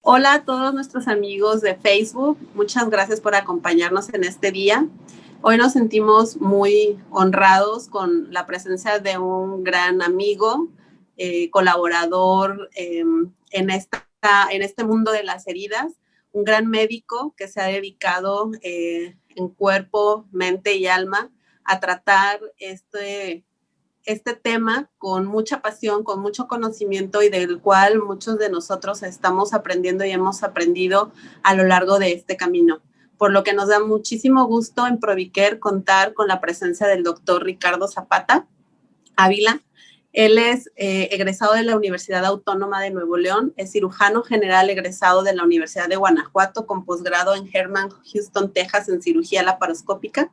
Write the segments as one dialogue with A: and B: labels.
A: Hola a todos nuestros amigos de Facebook, muchas gracias por acompañarnos en este día. Hoy nos sentimos muy honrados con la presencia de un gran amigo, colaborador en este mundo de las heridas, un gran médico que se ha dedicado en cuerpo, mente y alma a tratar este tema con mucha pasión, con mucho conocimiento y del cual muchos de nosotros estamos aprendiendo y hemos aprendido a lo largo de este camino. Por lo que nos da muchísimo gusto en Proviker contar con la presencia del doctor Ricardo Zapata Ávila. Él es egresado de la Universidad Autónoma de Nuevo León, es cirujano general egresado de la Universidad de Guanajuato con posgrado en Herman Houston, Texas, en cirugía laparoscópica.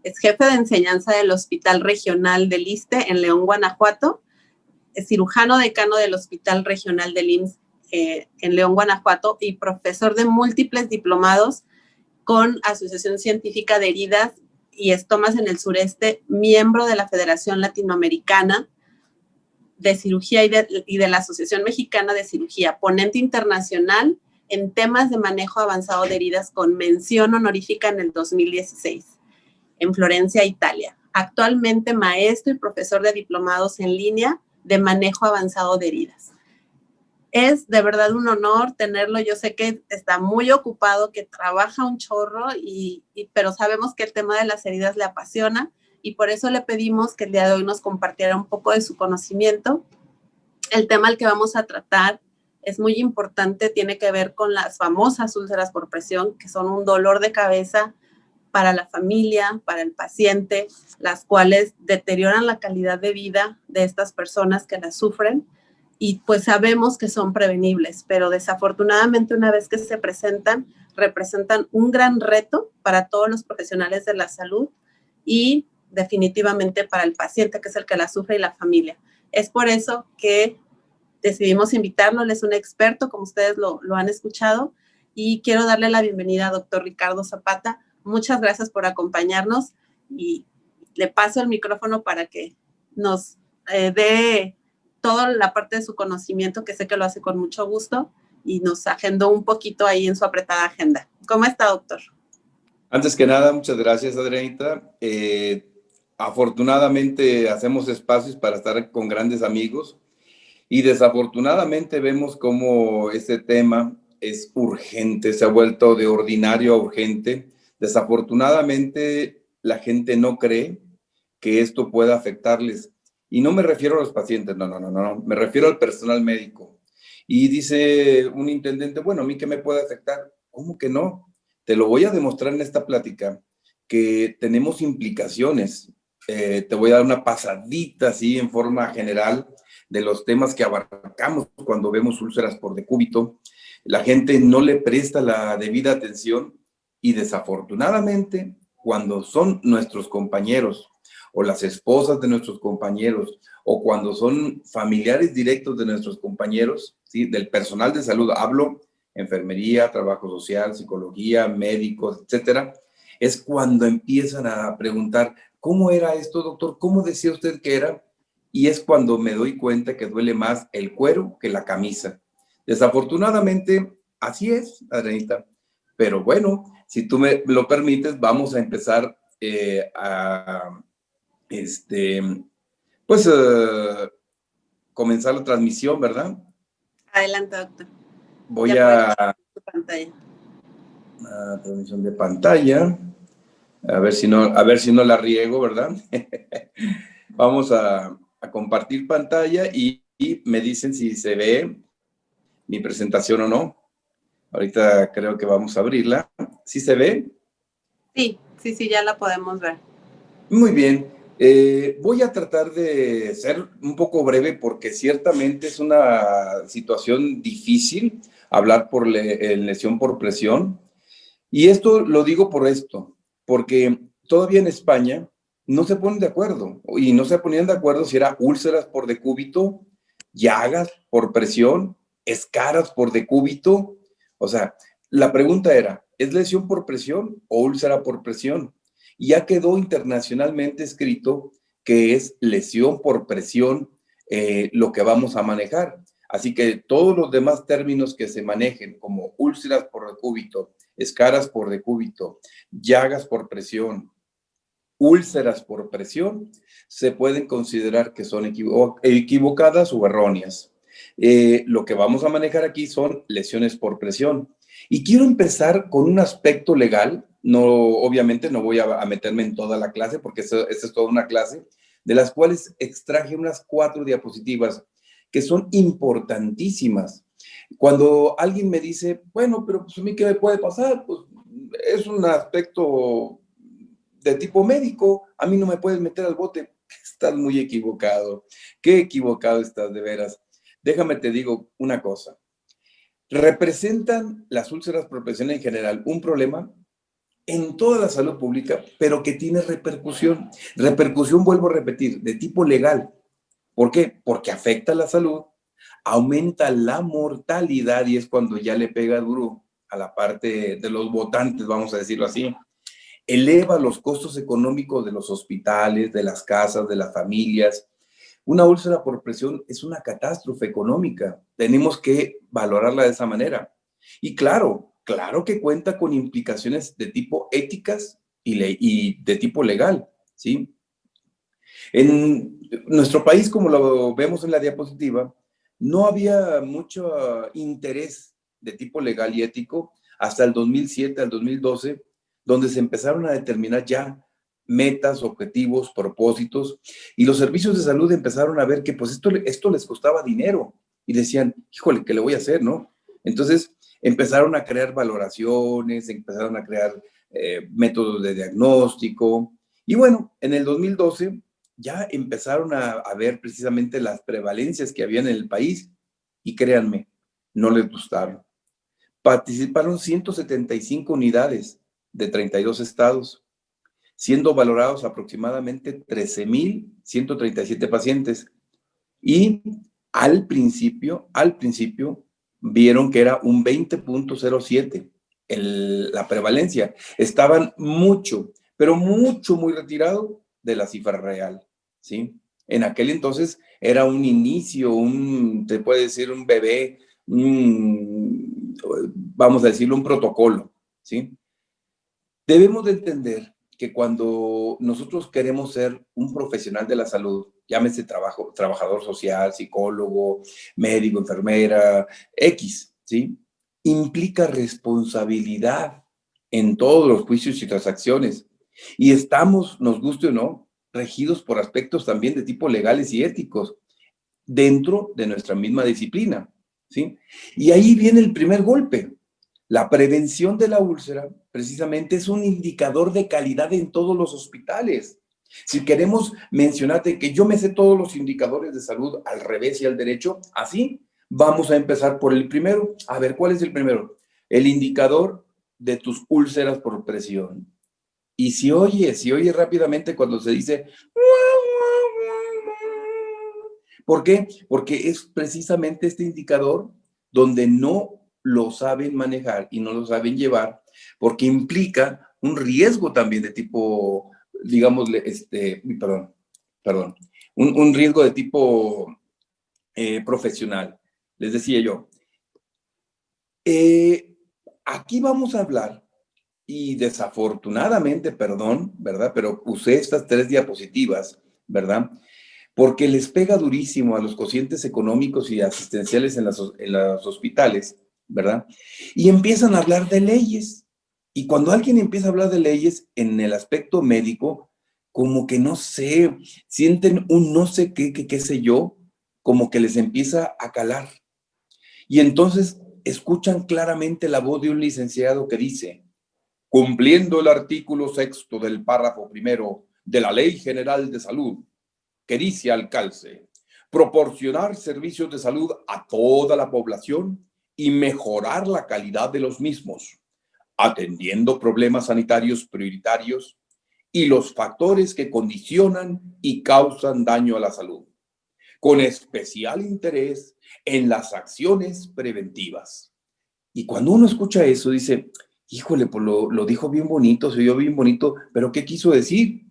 A: Es jefe de enseñanza del Hospital Regional del ISSSTE en León, Guanajuato. Es cirujano decano del Hospital Regional del IMSS en León, Guanajuato y profesor de múltiples diplomados con Asociación Científica de Heridas y Estomas en el Sureste, miembro de la Federación Latinoamericana de Cirugía y de la Asociación Mexicana de Cirugía, ponente internacional en temas de manejo avanzado de heridas con mención honorífica en el 2016. En Florencia, Italia. Actualmente maestro y profesor de diplomados en línea de manejo avanzado de heridas. Es de verdad un honor tenerlo. Yo sé que está muy ocupado, que trabaja un chorro, pero sabemos que el tema de las heridas le apasiona y por eso le pedimos que el día de hoy nos compartiera un poco de su conocimiento. El tema al que vamos a tratar es muy importante, tiene que ver con las famosas úlceras por presión, que son un dolor de cabeza para la familia, para el paciente, las cuales deterioran la calidad de vida de estas personas que las sufren y pues sabemos que son prevenibles, pero desafortunadamente una vez que se presentan, representan un gran reto para todos los profesionales de la salud y definitivamente para el paciente, que es el que la sufre, y la familia. Es por eso que decidimos invitarlo, él es un experto, como ustedes lo han escuchado, y quiero darle la bienvenida a doctor Ricardo Zapata. Muchas gracias por acompañarnos y le paso el micrófono para que nos dé toda la parte de su conocimiento, que sé que lo hace con mucho gusto, y nos agendó un poquito ahí en su apretada agenda. ¿Cómo está, doctor?
B: Antes que nada, muchas gracias, Adrianita. Afortunadamente hacemos espacios para estar con grandes amigos y desafortunadamente vemos cómo este tema es urgente, se ha vuelto de ordinario a urgente. Desafortunadamente la gente no cree que esto pueda afectarles. Y no me refiero a los pacientes, no, me refiero al personal médico. Y dice un intendente, bueno, ¿a mí qué me puede afectar? ¿Cómo que no? Te lo voy a demostrar en esta plática, que tenemos implicaciones. Te voy a dar una pasadita así en forma general de los temas que abarcamos cuando vemos úlceras por decúbito. La gente no le presta la debida atención y desafortunadamente cuando son nuestros compañeros o las esposas de nuestros compañeros o cuando son familiares directos de nuestros compañeros, ¿sí? Del personal de salud, hablo enfermería, trabajo social, psicología, médicos, etcétera, es cuando empiezan a preguntar, ¿cómo era esto, doctor? ¿Cómo decía usted que era? Y es cuando me doy cuenta que duele más el cuero que la camisa. Desafortunadamente, así es, Adrianita. Pero bueno, si tú me lo permites, vamos a empezar pues comenzar la transmisión, ¿verdad?
A: Adelante, doctor.
B: Voy
A: ya
B: a
A: tu pantalla.
B: Transmisión de pantalla. A ver si no la riego, ¿verdad? Vamos a compartir pantalla y me dicen si se ve mi presentación o no. Ahorita creo que vamos a abrirla. ¿Sí se ve?
A: Sí, ya la podemos ver.
B: Muy bien. Voy a tratar de ser un poco breve porque ciertamente es una situación difícil hablar por lesión por presión. Y esto lo digo por esto, porque todavía en España no se ponen de acuerdo y no se ponían de acuerdo si era úlceras por decúbito, llagas por presión, escaras por decúbito. O sea, la pregunta era, ¿es lesión por presión o úlcera por presión? Y ya quedó internacionalmente escrito que es lesión por presión lo que vamos a manejar. Así que todos los demás términos que se manejen, como úlceras por decúbito, escaras por decúbito, llagas por presión, úlceras por presión, se pueden considerar que son equivocadas o erróneas. Lo que vamos a manejar aquí son lesiones por presión. Y quiero empezar con un aspecto legal. No, obviamente no voy a meterme en toda la clase porque esta es toda una clase, de las cuales extraje unas 4 diapositivas que son importantísimas. Cuando alguien me dice, bueno, pero pues a mí, ¿qué me puede pasar? Pues es un aspecto de tipo médico, a mí no me puedes meter al bote. Estás muy equivocado. Qué equivocado estás, de veras. Déjame te digo una cosa. Representan las úlceras por presión en general un problema en toda la salud pública, pero que tiene repercusión. Repercusión, vuelvo a repetir, de tipo legal. ¿Por qué? Porque afecta la salud, aumenta la mortalidad y es cuando ya le pega duro a la parte de los votantes, vamos a decirlo así. Eleva los costos económicos de los hospitales, de las casas, de las familias. Una úlcera por presión es una catástrofe económica. Tenemos que valorarla de esa manera. Y claro, claro que cuenta con implicaciones de tipo éticas y de tipo legal, ¿sí? En nuestro país, como lo vemos en la diapositiva, no había mucho interés de tipo legal y ético hasta el 2007 al 2012, donde se empezaron a determinar ya metas, objetivos, propósitos, y los servicios de salud empezaron a ver que pues esto les costaba dinero y decían, híjole, ¿qué le voy a hacer, no? Entonces empezaron a crear valoraciones, empezaron a crear métodos de diagnóstico, y bueno, en el 2012 ya empezaron a ver precisamente las prevalencias que había en el país y créanme, no les gustaron. Participaron 175 unidades de 32 estados, siendo valorados aproximadamente 13,137 pacientes. Y al principio, vieron que era un 20,07 la prevalencia. Estaban mucho, pero mucho, muy retirado de la cifra real, ¿sí? En aquel entonces era un inicio, te puede decir un bebé, vamos a decirlo, un protocolo, ¿sí? Debemos de entender que cuando nosotros queremos ser un profesional de la salud, llámese trabajador social, psicólogo, médico, enfermera, X, ¿sí? Implica responsabilidad en todos los juicios y transacciones. Y estamos, nos guste o no, regidos por aspectos también de tipo legales y éticos dentro de nuestra misma disciplina, ¿sí? Y ahí viene el primer golpe. La prevención de la úlcera precisamente es un indicador de calidad en todos los hospitales. Si queremos mencionarte que yo me sé todos los indicadores de salud al revés y al derecho, así vamos a empezar por el primero. A ver, ¿cuál es el primero? El indicador de tus úlceras por presión. Y si oye rápidamente cuando se dice, ¿por qué? Porque es precisamente este indicador donde no lo saben manejar y no lo saben llevar, porque implica un riesgo también de tipo, digámosle, perdón, un riesgo de tipo profesional. Les decía yo, aquí vamos a hablar, y desafortunadamente, perdón, ¿verdad? Pero usé estas 3 diapositivas, ¿verdad? Porque les pega durísimo a los cocientes económicos y asistenciales en los hospitales, ¿verdad? Y empiezan a hablar de leyes. Y cuando alguien empieza a hablar de leyes en el aspecto médico, como que no sé, sienten un no sé qué sé yo, como que les empieza a calar. Y entonces escuchan claramente la voz de un licenciado que dice, cumpliendo el artículo 6º del párrafo primero de la Ley General de Salud, que dice al calce, proporcionar servicios de salud a toda la población y mejorar la calidad de los mismos, atendiendo problemas sanitarios prioritarios y los factores que condicionan y causan daño a la salud, con especial interés en las acciones preventivas. Y cuando uno escucha eso, dice, híjole, pues lo dijo bien bonito, se oyó bien bonito, pero ¿qué quiso decir?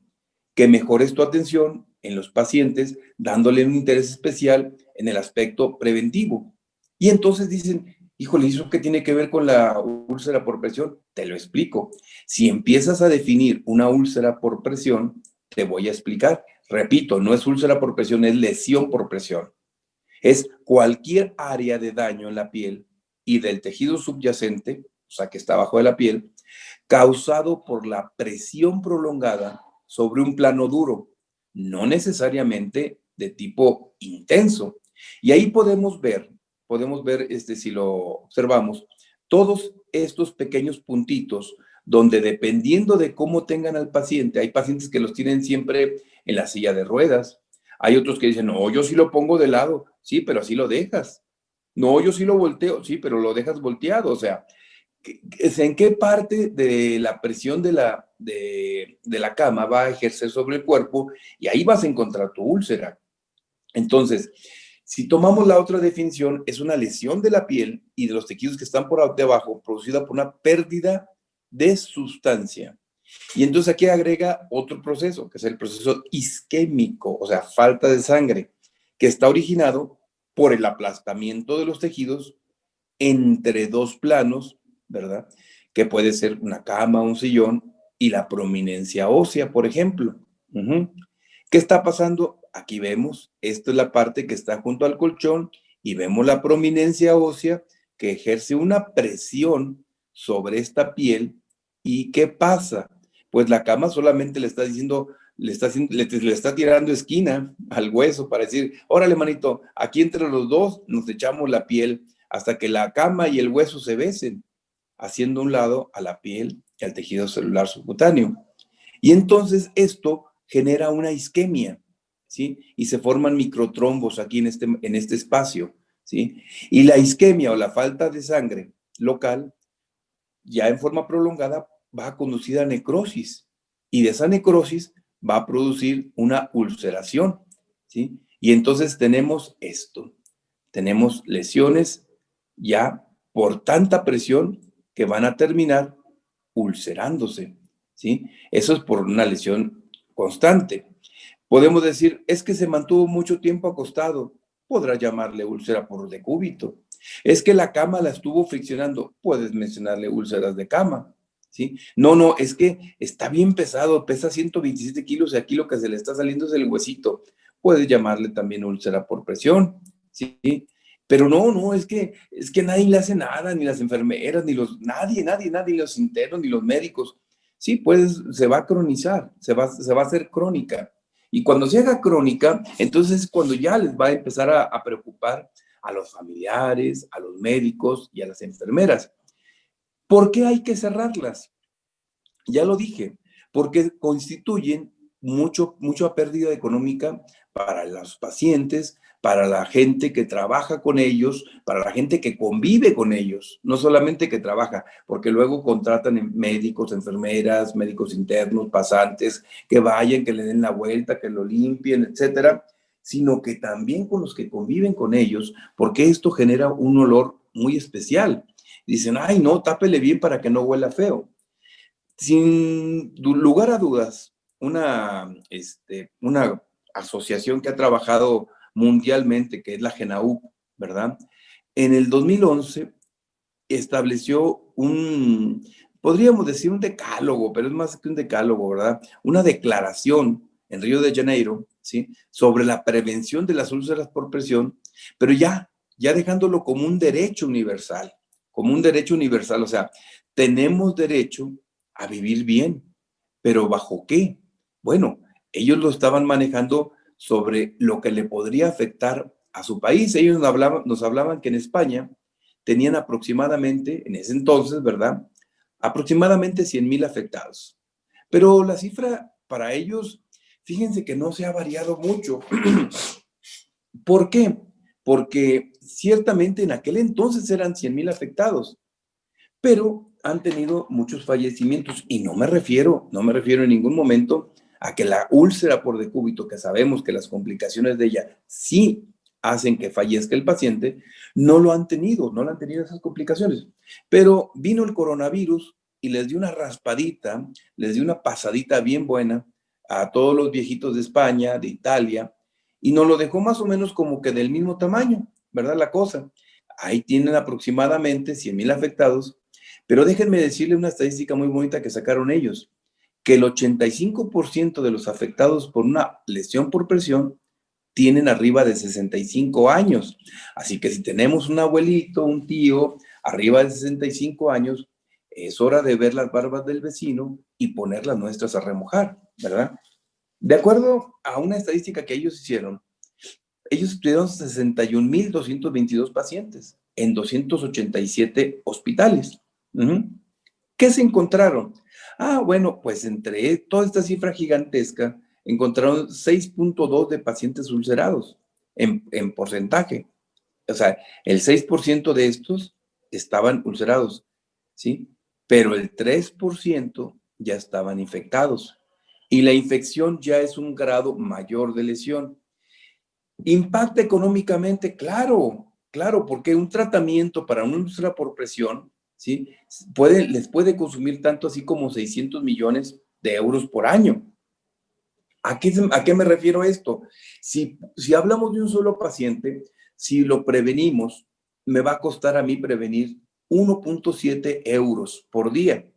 B: Que mejores tu atención en los pacientes, dándole un interés especial en el aspecto preventivo. Y entonces dicen, híjole, ¿eso qué tiene que ver con la úlcera por presión? Te lo explico. Si empiezas a definir una úlcera por presión, te voy a explicar. Repito, no es úlcera por presión, es lesión por presión. Es cualquier área de daño en la piel y del tejido subyacente, o sea, que está abajo de la piel, causado por la presión prolongada sobre un plano duro, no necesariamente de tipo intenso. Y ahí podemos ver, si lo observamos, todos estos pequeños puntitos donde dependiendo de cómo tengan al paciente, hay pacientes que los tienen siempre en la silla de ruedas, hay otros que dicen, no, yo sí lo pongo de lado, sí, pero así lo dejas. No, yo sí lo volteo, sí, pero lo dejas volteado, o sea, ¿en qué parte de la presión de la cama va a ejercer sobre el cuerpo? Y ahí vas a encontrar tu úlcera. Entonces, si tomamos la otra definición, es una lesión de la piel y de los tejidos que están por debajo, producida por una pérdida de sustancia. Y entonces aquí agrega otro proceso, que es el proceso isquémico, o sea, falta de sangre, que está originado por el aplastamiento de los tejidos entre dos planos, ¿verdad? Que puede ser una cama, un sillón y la prominencia ósea, por ejemplo. ¿Qué está pasando? Aquí vemos, esto es la parte que está junto al colchón y vemos la prominencia ósea que ejerce una presión sobre esta piel. ¿Y qué pasa? Pues la cama solamente le está diciendo, le está tirando esquina al hueso para decir, órale, manito, aquí entre los dos nos echamos la piel hasta que la cama y el hueso se besen, haciendo un lado a la piel y al tejido celular subcutáneo. Y entonces esto genera una isquemia, ¿sí? Y se forman microtrombos aquí en este espacio, ¿sí? Y la isquemia o la falta de sangre local, ya en forma prolongada, va a conducir a necrosis. Y de esa necrosis va a producir una ulceración, ¿sí? Y entonces tenemos esto. Tenemos lesiones ya por tanta presión que van a terminar ulcerándose, ¿sí? Eso es por una lesión constante. Podemos decir, es que se mantuvo mucho tiempo acostado, podrá llamarle úlcera por decúbito. Es que la cama la estuvo friccionando, puedes mencionarle úlceras de cama, ¿sí? No, es que está bien pesado, pesa 127 kilos y aquí lo que se le está saliendo es el huesito. Puedes llamarle también úlcera por presión, ¿sí? Pero no, es que nadie le hace nada, ni las enfermeras, nadie, ni los internos, ni los médicos. Sí, pues se va a cronizar, se va a hacer crónica. Y cuando se haga crónica, entonces es cuando ya les va a empezar a preocupar a los familiares, a los médicos y a las enfermeras. ¿Por qué hay que cerrarlas? Ya lo dije, porque constituyen mucha pérdida económica para los pacientes, para la gente que trabaja con ellos, para la gente que convive con ellos, no solamente que trabaja, porque luego contratan médicos, enfermeras, médicos internos, pasantes, que vayan, que le den la vuelta, que lo limpien, etcétera, sino que también con los que conviven con ellos, porque esto genera un olor muy especial. Dicen, ay, no, tápele bien para que no huela feo. Sin lugar a dudas, una asociación que ha trabajado mundialmente, que es la GENAUC, ¿verdad? En el 2011 estableció podríamos decir un decálogo, pero es más que un decálogo, ¿verdad? Una declaración en Río de Janeiro, ¿sí? Sobre la prevención de las úlceras por presión, pero ya dejándolo como un derecho universal, o sea, tenemos derecho a vivir bien, pero ¿bajo qué? Bueno, ellos lo estaban manejando sobre lo que le podría afectar a su país. Ellos nos hablaban que en España tenían aproximadamente, en ese entonces, ¿verdad? Aproximadamente 100,000 afectados. Pero la cifra para ellos, fíjense que no se ha variado mucho. ¿Por qué? Porque ciertamente en aquel entonces eran 100,000 afectados, pero han tenido muchos fallecimientos y no me refiero en ningún momento a que la úlcera por decúbito, que sabemos que las complicaciones de ella sí hacen que fallezca el paciente, no lo han tenido esas complicaciones. Pero vino el coronavirus y les dio una raspadita, les dio una pasadita bien buena a todos los viejitos de España, de Italia, y nos lo dejó más o menos como que del mismo tamaño, ¿verdad? La cosa. Ahí tienen aproximadamente 100,000 afectados, pero déjenme decirle una estadística muy bonita que sacaron ellos, que el 85% de los afectados por una lesión por presión tienen arriba de 65 años. Así que si tenemos un abuelito, un tío arriba de 65 años, es hora de ver las barbas del vecino y poner las nuestras a remojar, ¿verdad? De acuerdo a una estadística que ellos hicieron, ellos estudiaron 61,222 pacientes en 287 hospitales. ¿Qué se encontraron? Bueno, pues entre toda esta cifra gigantesca, encontraron 6.2 de pacientes ulcerados en porcentaje. O sea, el 6% de estos estaban ulcerados, ¿sí? Pero el 3% ya estaban infectados. Y la infección ya es un grado mayor de lesión. ¿Impacta económicamente? Claro, claro, porque un tratamiento para una úlcera por presión, ¿sí? Les puede consumir tanto así como 600 millones de euros por año. ¿A qué me refiero esto? Si hablamos de un solo paciente, si lo prevenimos, me va a costar a mí prevenir 1.7 euros por día.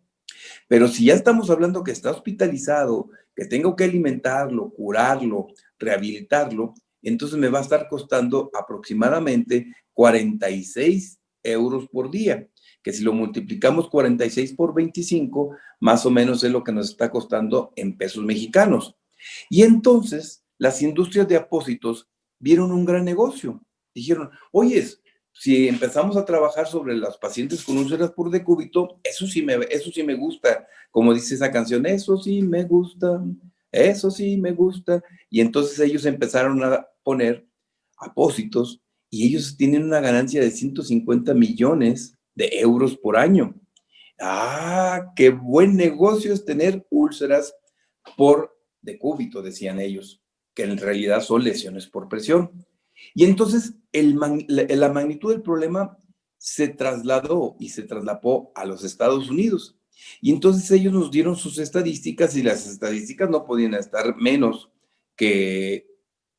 B: Pero si ya estamos hablando que está hospitalizado, que tengo que alimentarlo, curarlo, rehabilitarlo, entonces me va a estar costando aproximadamente 46 euros por día, que si lo multiplicamos 46 por 25, más o menos es lo que nos está costando en pesos mexicanos. Y entonces las industrias de apósitos vieron un gran negocio. Dijeron, oye, si empezamos a trabajar sobre los pacientes con úlceras por decúbito, eso sí me gusta. Como dice esa canción, eso sí me gusta, eso sí me gusta. Y entonces ellos empezaron a poner apósitos y ellos tienen una ganancia de 150 millones de euros por año. Qué buen negocio es tener úlceras por decúbito, decían ellos, que en realidad son lesiones por presión. Y entonces la magnitud del problema se trasladó y se traslapó a los Estados Unidos. Y entonces ellos nos dieron sus estadísticas y las estadísticas no podían estar menos que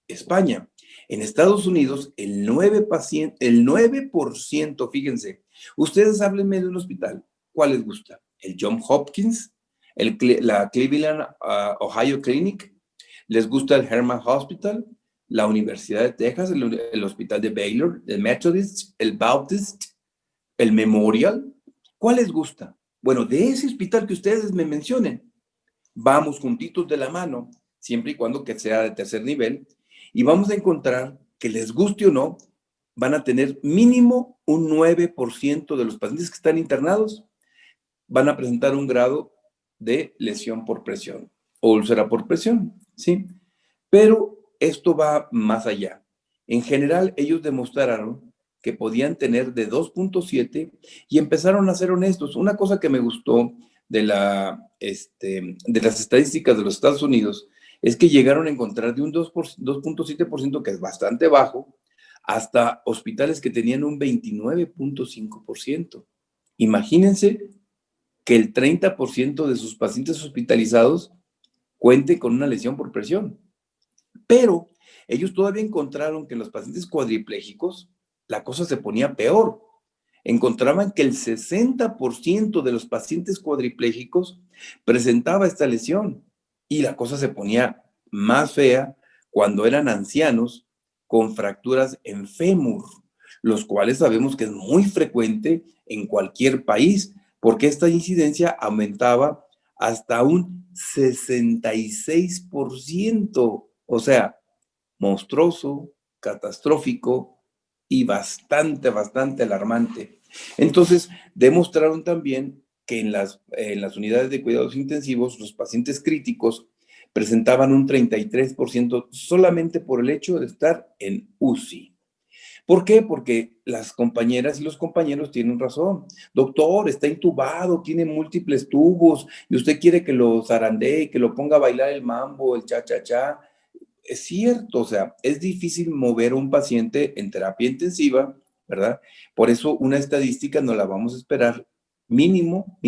B: España. En Estados Unidos, el 9%, fíjense, ustedes háblenme de un hospital, ¿cuál les gusta? ¿El Johns Hopkins? ¿La Cleveland, Ohio Clinic? ¿Les gusta el Herman Hospital? ¿La Universidad de Texas? ¿El Hospital de Baylor? ¿El Methodist? ¿El Baptist? ¿El Memorial? ¿Cuál les gusta? Bueno, de ese hospital que ustedes me mencionen, vamos juntitos de la mano, siempre y cuando que sea de tercer nivel, y vamos a encontrar que les guste o no, van a tener mínimo un 9% de los pacientes que están internados, van a presentar un grado de lesión por presión o úlcera por presión, ¿sí? Pero esto va más allá. En general, ellos demostraron que podían tener de 2.7 y empezaron a ser honestos. Una cosa que me gustó de las estadísticas de los Estados Unidos es que llegaron a encontrar de un 2.7%, que es bastante bajo, hasta hospitales que tenían un 29.5%. Imagínense que el 30% de sus pacientes hospitalizados cuente con una lesión por presión. Pero ellos todavía encontraron que en los pacientes cuadriplégicos la cosa se ponía peor. Encontraban que el 60% de los pacientes cuadriplégicos presentaba esta lesión y la cosa se ponía más fea cuando eran ancianos con fracturas en fémur, los cuales sabemos que es muy frecuente en cualquier país, porque esta incidencia aumentaba hasta un 66%, o sea, monstruoso, catastrófico y bastante alarmante. Entonces, demostraron también que en las unidades de cuidados intensivos, los pacientes críticos presentaban un 33% solamente por el hecho de estar en UCI. ¿Por qué? Porque las compañeras y los compañeros tienen razón. Doctor, está intubado, tiene múltiples tubos y usted quiere que lo zarandee, que lo ponga a bailar el mambo, el cha-cha-cha. Es cierto, o sea, es difícil mover a un paciente en terapia intensiva, ¿verdad? Por eso una estadística no la vamos a esperar mínimo,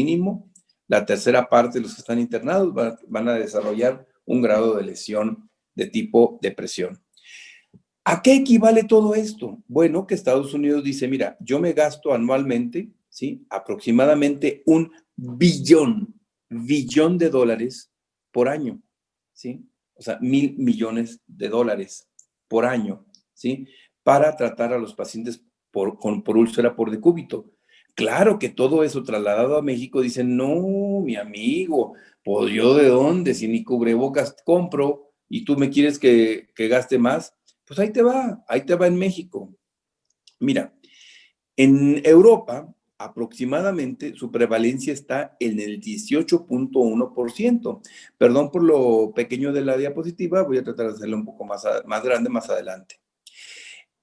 B: la tercera parte de los que están internados van a desarrollar un grado de lesión de tipo depresión. ¿A qué equivale todo esto? Bueno, que Estados Unidos dice, mira, yo me gasto anualmente, ¿sí? Aproximadamente billón de dólares por año, ¿sí? O sea, $1,000 millones por año, ¿sí? Para tratar a los pacientes por úlcera por decúbito. Claro que todo eso trasladado a México dicen, no, mi amigo, pues yo de dónde, si ni cubrebocas compro y tú me quieres que gaste más, pues ahí te va en México. Mira, en Europa aproximadamente su prevalencia está en el 18.1%. Perdón por lo pequeño de la diapositiva, voy a tratar de hacerlo un poco más grande más adelante.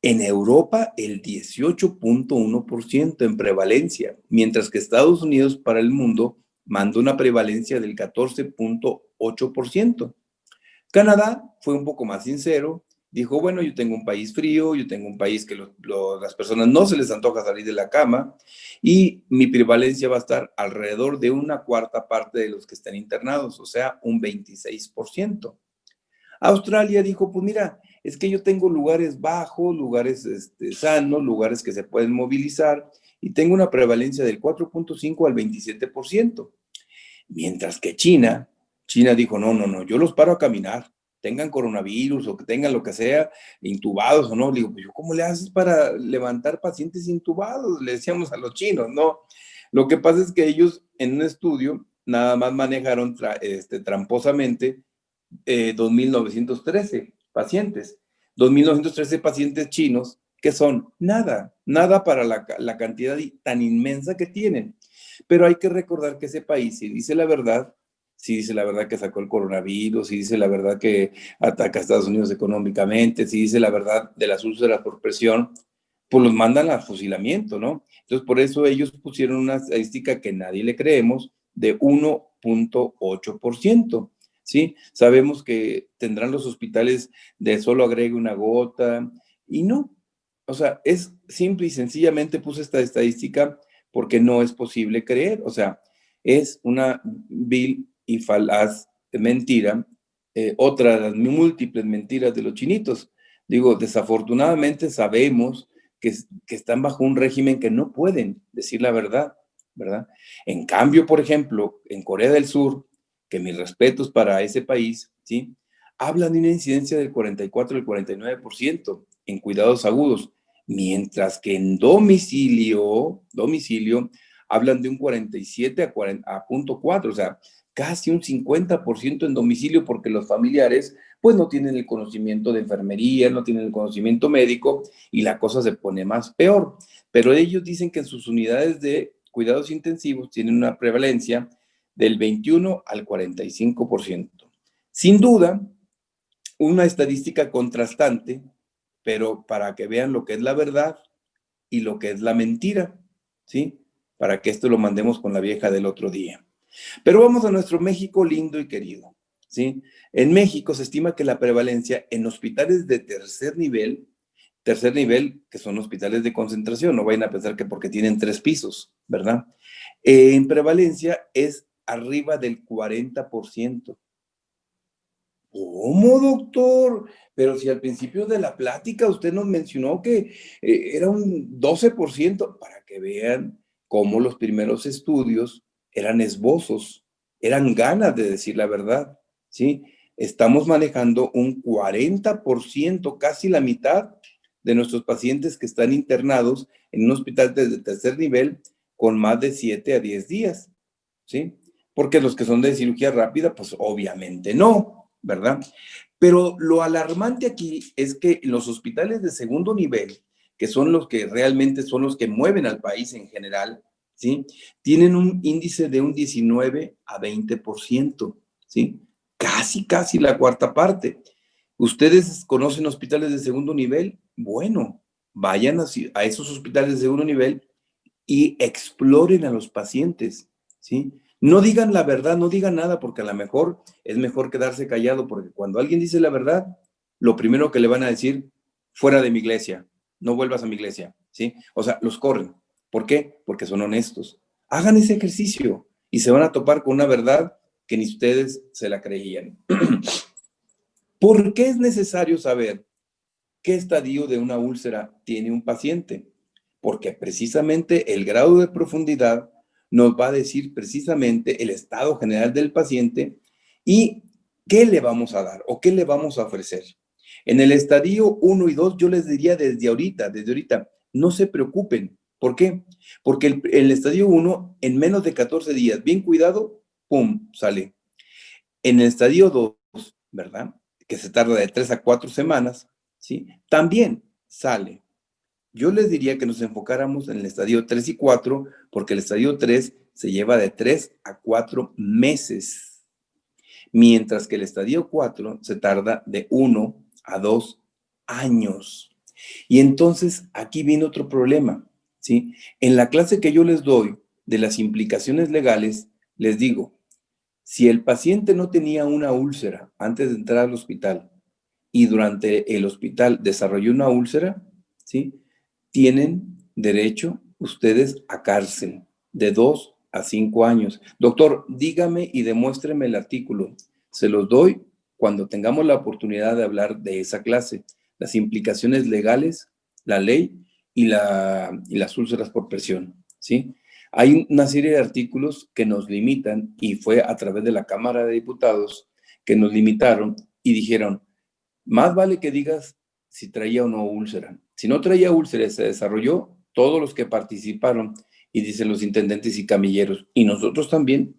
B: En Europa, el 18.1% en prevalencia, mientras que Estados Unidos para el mundo mandó una prevalencia del 14.8%. Canadá fue un poco más sincero, dijo, bueno, yo tengo un país frío, yo tengo un país que las personas no se les antoja salir de la cama y mi prevalencia va a estar alrededor de una cuarta parte de los que estén internados, o sea, un 26%. Australia dijo, pues mira, es que yo tengo lugares bajos, lugares sanos, lugares que se pueden movilizar y tengo una prevalencia del 4.5 al 27%. Mientras que China dijo, no, yo los paro a caminar, tengan coronavirus o que tengan lo que sea, intubados o no. Le digo, pues yo, ¿cómo le haces para levantar pacientes intubados? Le decíamos a los chinos, ¿no? Lo que pasa es que ellos en un estudio nada más manejaron tramposamente 2.913 pacientes. 2.913 pacientes chinos que son nada para la cantidad tan inmensa que tienen. Pero hay que recordar que ese país, si dice la verdad que sacó el coronavirus, si dice la verdad que ataca a Estados Unidos económicamente, si dice la verdad de las úlceras por presión, pues los mandan al fusilamiento, ¿no? Entonces, por eso ellos pusieron una estadística que nadie le creemos de 1.8%, ¿sí? Sabemos que tendrán los hospitales de solo agregue una gota y no. O sea, es simple y sencillamente puse esta estadística porque no es posible creer. O sea, es una vil y falaz mentira, otra de las múltiples mentiras de los chinitos. Digo, desafortunadamente sabemos que están bajo un régimen que no pueden decir la verdad, ¿verdad? En cambio, por ejemplo, en Corea del Sur, que mis respetos para ese país, ¿sí? Hablan de una incidencia del 44 al 49% en cuidados agudos, mientras que en domicilio hablan de un 47 a 40.4, o sea, casi un 50% en domicilio porque los familiares pues no tienen el conocimiento de enfermería, no tienen el conocimiento médico y la cosa se pone más peor. Pero ellos dicen que en sus unidades de cuidados intensivos tienen una prevalencia del 21 al 45%. Sin duda, una estadística contrastante, pero para que vean lo que es la verdad y lo que es la mentira, ¿sí? Para que esto lo mandemos con la vieja del otro día. Pero vamos a nuestro México lindo y querido, ¿sí? En México se estima que la prevalencia en hospitales de tercer nivel, que son hospitales de concentración, no vayan a pensar que porque tienen 3 pisos, ¿verdad? En prevalencia es arriba del 40%. ¿Cómo, doctor? Pero si al principio de la plática usted nos mencionó que era un 12%, para que vean cómo los primeros estudios eran esbozos, eran ganas de decir la verdad, ¿sí? Estamos manejando un 40%, casi la mitad de nuestros pacientes que están internados en un hospital de tercer nivel con más de 7 a 10 días, ¿sí? Porque los que son de cirugía rápida, pues obviamente no, ¿verdad? Pero lo alarmante aquí es que los hospitales de segundo nivel, que son los que realmente son los que mueven al país en general, ¿sí? Tienen un índice de un 19 a 20%, ¿sí? Casi la cuarta parte. ¿Ustedes conocen hospitales de segundo nivel? Bueno, vayan a esos hospitales de segundo nivel y exploren a los pacientes, ¿sí? No digan la verdad, no digan nada, porque a lo mejor es mejor quedarse callado, porque cuando alguien dice la verdad, lo primero que le van a decir, fuera de mi iglesia, no vuelvas a mi iglesia, ¿sí? O sea, los corren. ¿Por qué? Porque son honestos. Hagan ese ejercicio y se van a topar con una verdad que ni ustedes se la creían. ¿Por qué es necesario saber qué estadio de una úlcera tiene un paciente? Porque precisamente el grado de profundidad nos va a decir precisamente el estado general del paciente y qué le vamos a dar o qué le vamos a ofrecer. En el estadio 1 y 2 yo les diría desde ahorita, no se preocupen. ¿Por qué? Porque el estadio 1 en menos de 14 días, bien cuidado, ¡pum!, sale. En el estadio 2, ¿verdad?, que se tarda de 3 a 4 semanas, ¿sí?, también sale. Yo les diría que nos enfocáramos en el estadio 3 y 4, porque el estadio 3 se lleva de 3 a 4 meses, mientras que el estadio 4 se tarda de 1 a 2 años. Y entonces aquí viene otro problema, ¿sí? En la clase que yo les doy de las implicaciones legales, les digo, si el paciente no tenía una úlcera antes de entrar al hospital y durante el hospital desarrolló una úlcera, ¿sí?, tienen derecho ustedes a cárcel de 2 a 5 años. Doctor, dígame y demuéstreme el artículo. Se los doy cuando tengamos la oportunidad de hablar de esa clase. Las implicaciones legales, la ley y las úlceras por presión, ¿sí? Hay una serie de artículos que nos limitan y fue a través de la Cámara de Diputados que nos limitaron y dijeron, más vale que digas si traía o no úlcera. Si no traía úlcera, se desarrolló, todos los que participaron, y dicen los intendentes y camilleros, y nosotros también,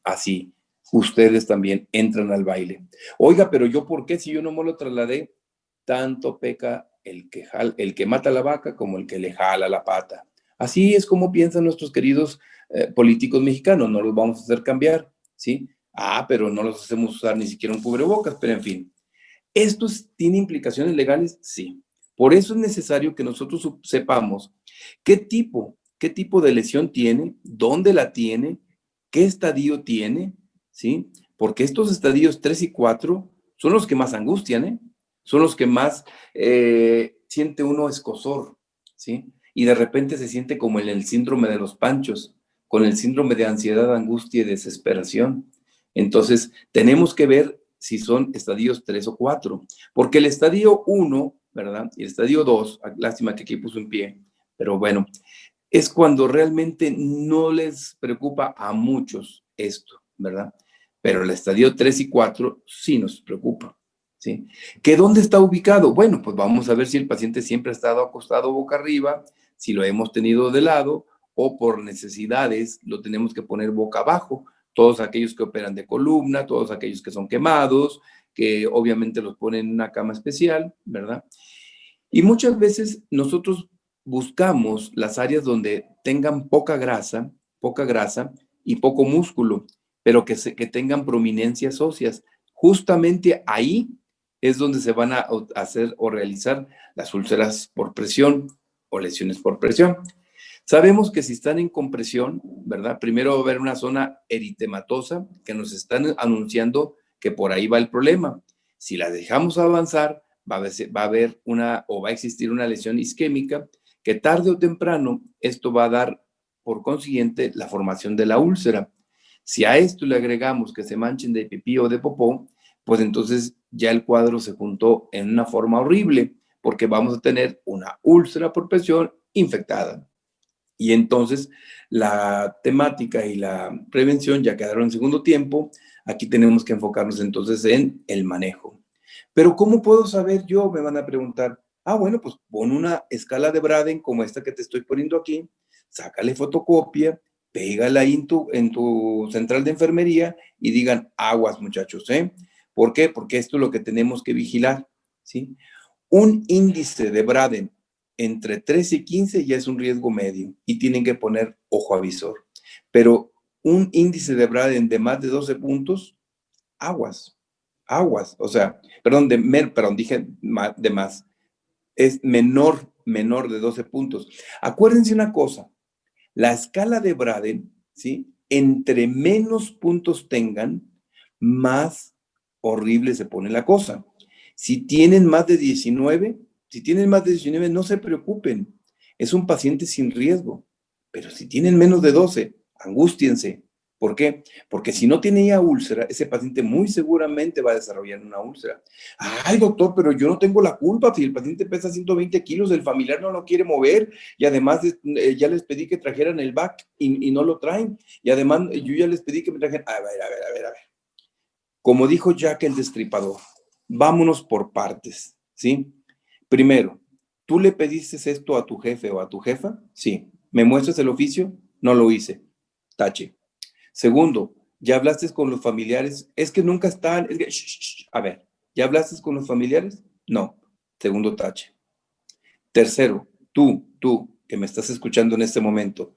B: Así, ustedes también entran al baile. Oiga, pero yo, ¿por qué? Si yo no me lo trasladé, tanto peca el que mata la vaca como el que le jala la pata. Así es como piensan nuestros queridos políticos mexicanos, no los vamos a hacer cambiar, ¿sí? Pero no los hacemos usar ni siquiera un cubrebocas, pero en fin. ¿Esto tiene implicaciones legales? Sí. Por eso es necesario que nosotros sepamos qué tipo de lesión tiene, dónde la tiene, qué estadio tiene, ¿sí? Porque estos estadios 3 y 4 son los que más angustian, ¿eh? Son los que más siente uno escozor, ¿sí? Y de repente se siente como en el síndrome de los panchos, con el síndrome de ansiedad, angustia y desesperación. Entonces, tenemos que ver si son estadios 3 o 4, porque el estadio 1, ¿verdad?, y el estadio 2, lástima que aquí puso un pie, pero bueno, es cuando realmente no les preocupa a muchos esto, ¿verdad? Pero el estadio 3 y 4 sí nos preocupa, ¿sí? ¿Que dónde está ubicado? Bueno, pues vamos a ver si el paciente siempre ha estado acostado boca arriba, si lo hemos tenido de lado, o por necesidades lo tenemos que poner boca abajo. Todos aquellos que operan de columna, todos aquellos que son quemados, que obviamente los ponen en una cama especial, ¿verdad? Y muchas veces nosotros buscamos las áreas donde tengan poca grasa y poco músculo, pero que tengan prominencias óseas. Justamente ahí es donde se van a hacer o realizar las úlceras por presión o lesiones por presión. Sabemos que si están en compresión, ¿verdad? Primero va a haber una zona eritematosa que nos están anunciando que por ahí va el problema. Si la dejamos avanzar, va a existir una lesión isquémica que tarde o temprano esto va a dar por consiguiente la formación de la úlcera. Si a esto le agregamos que se manchen de pipí o de popó, pues entonces ya el cuadro se juntó en una forma horrible porque vamos a tener una úlcera por presión infectada. Y entonces la temática y la prevención ya quedaron en segundo tiempo. Aquí tenemos que enfocarnos entonces en el manejo. Pero ¿cómo puedo saber yo? Me van a preguntar. Bueno, pues pon una escala de Braden como esta que te estoy poniendo aquí, sácale fotocopia, pégala ahí en tu central de enfermería y digan aguas, muchachos, ¿eh? ¿Por qué? Porque esto es lo que tenemos que vigilar, ¿sí? Un índice de Braden entre 13 y 15 ya es un riesgo medio y tienen que poner ojo avisor. Pero un índice de Braden de más de 12 puntos, aguas. O sea, dije de más. Es menor de 12 puntos. Acuérdense una cosa, la escala de Braden, ¿sí?, entre menos puntos tengan, más horrible se pone la cosa. Si tienen más de 19, no se preocupen. Es un paciente sin riesgo. Pero si tienen menos de 12, angústiense, ¿Por qué? Porque si no tenía úlcera, ese paciente muy seguramente va a desarrollar una úlcera. Ay, doctor, pero yo no tengo la culpa. Si el paciente pesa 120 kilos, el familiar no lo quiere mover y además ya les pedí que trajeran el back y no lo traen. Y además yo ya les pedí que me trajeran... A ver. Como dijo Jack el Destripador, vámonos por partes, ¿sí? Primero, ¿tú le pediste esto a tu jefe o a tu jefa? Sí. ¿Me muestras el oficio? No lo hice. Tache. Segundo, ¿ya hablaste con los familiares? Es que nunca están. Es que, A ver, ¿ya hablaste con los familiares? No. Segundo tache. Tercero, tú, que me estás escuchando en este momento,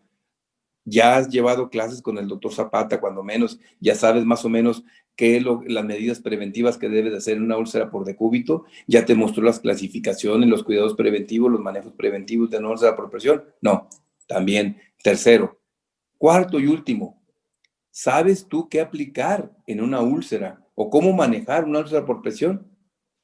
B: ya has llevado clases con el doctor Zapata, cuando menos, ya sabes más o menos las medidas preventivas que debes de hacer en una úlcera por decúbito, ya te mostró las clasificaciones, los cuidados preventivos, los manejos preventivos de una úlcera por presión. No, también. Tercero. Cuarto y último, ¿sabes tú qué aplicar en una úlcera o cómo manejar una úlcera por presión?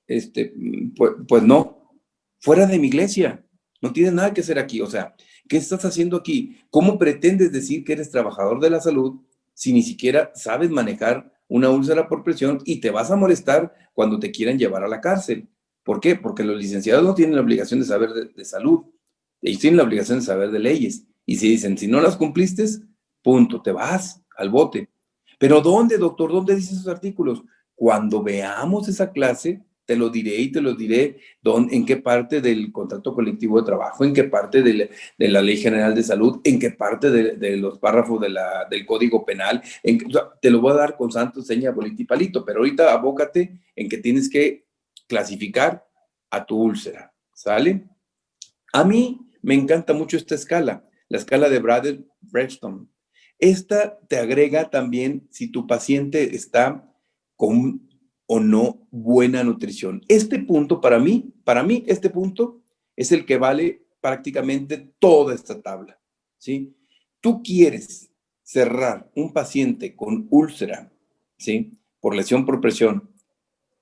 B: Pues no, fuera de mi iglesia, no tienes nada que hacer aquí. O sea, ¿qué estás haciendo aquí? ¿Cómo pretendes decir que eres trabajador de la salud si ni siquiera sabes manejar una úlcera por presión y te vas a molestar cuando te quieran llevar a la cárcel? ¿Por qué? Porque los licenciados no tienen la obligación de saber de salud, ellos tienen la obligación de saber de leyes. Y si dicen, si no las cumpliste, punto, te vas al bote. Pero ¿dónde, doctor? ¿Dónde dicen esos artículos? Cuando veamos esa clase, te lo diré y te lo diré en qué parte del contrato colectivo de trabajo, en qué parte de la Ley General de Salud, en qué parte de los párrafos del Código Penal. O sea, te lo voy a dar con santo, seña, bolita y palito, pero ahorita abócate en que tienes que clasificar a tu úlcera, ¿sale? A mí me encanta mucho esta escala, la escala de Bradshaw. Esta te agrega también si tu paciente está con o no buena nutrición. Este punto para mí, este punto es el que vale prácticamente toda esta tabla, ¿sí? Tú quieres cerrar un paciente con úlcera, ¿sí? Por lesión por presión,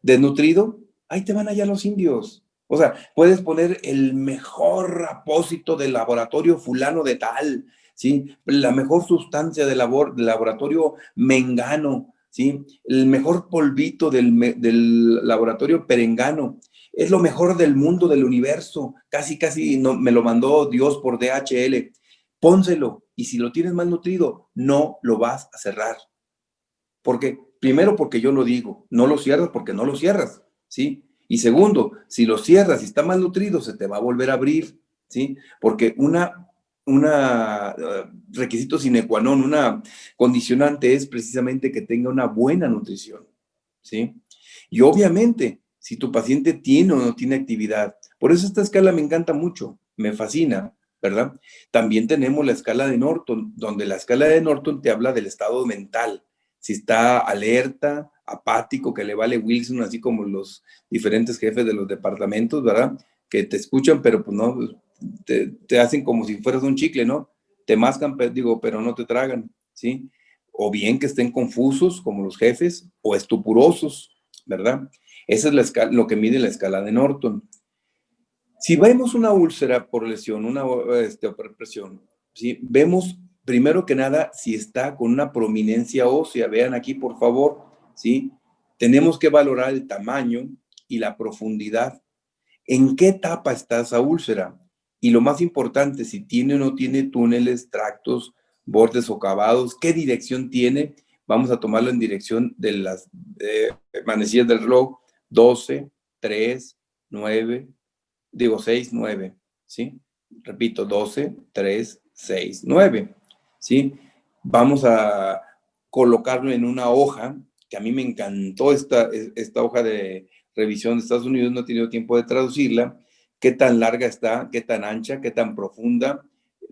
B: desnutrido, ahí te van allá los indios. O sea, puedes poner el mejor apósito del laboratorio fulano de tal, ¿sí? La mejor sustancia del laboratorio mengano, ¿sí? El mejor polvito del laboratorio perengano. Es lo mejor del mundo, del universo. Casi no, me lo mandó Dios por DHL. Pónselo. Y si lo tienes mal nutrido, no lo vas a cerrar. Porque, primero, porque yo lo digo, no lo cierras porque no lo cierras, ¿sí? Y segundo, si lo cierras y está mal nutrido, se te va a volver a abrir, ¿sí? Porque requisito sine qua non, una condicionante es precisamente que tenga una buena nutrición, ¿sí? Y obviamente, si tu paciente tiene o no tiene actividad, por eso esta escala me encanta mucho, me fascina, ¿verdad? También tenemos la escala de Norton, donde la escala de Norton te habla del estado mental, si está alerta, apático, que le vale Wilson, así como los diferentes jefes de los departamentos, ¿verdad? Que te escuchan, pero pues no, te hacen como si fueras un chicle, ¿no? Te mascan, pero no te tragan, ¿sí? O bien que estén confusos, como los jefes, o estupurosos, ¿verdad? Esa es la escala, lo que mide la escala de Norton. Si vemos una úlcera por lesión, o por presión, ¿sí? Vemos primero que nada si está con una prominencia ósea. Vean aquí, por favor, ¿sí? Tenemos que valorar el tamaño y la profundidad. ¿En qué etapa está esa úlcera? Y lo más importante, si tiene o no tiene túneles, tractos, bordes o cavados, ¿qué dirección tiene? Vamos a tomarlo en dirección de las manecillas del reloj: 12, 3, 9, 6, 9, ¿sí? Repito, 12, 3, 6, 9, ¿sí? Vamos a colocarlo en una hoja, que a mí me encantó esta hoja de revisión de Estados Unidos, no he tenido tiempo de traducirla. ¿Qué tan larga está? ¿Qué tan ancha? ¿Qué tan profunda?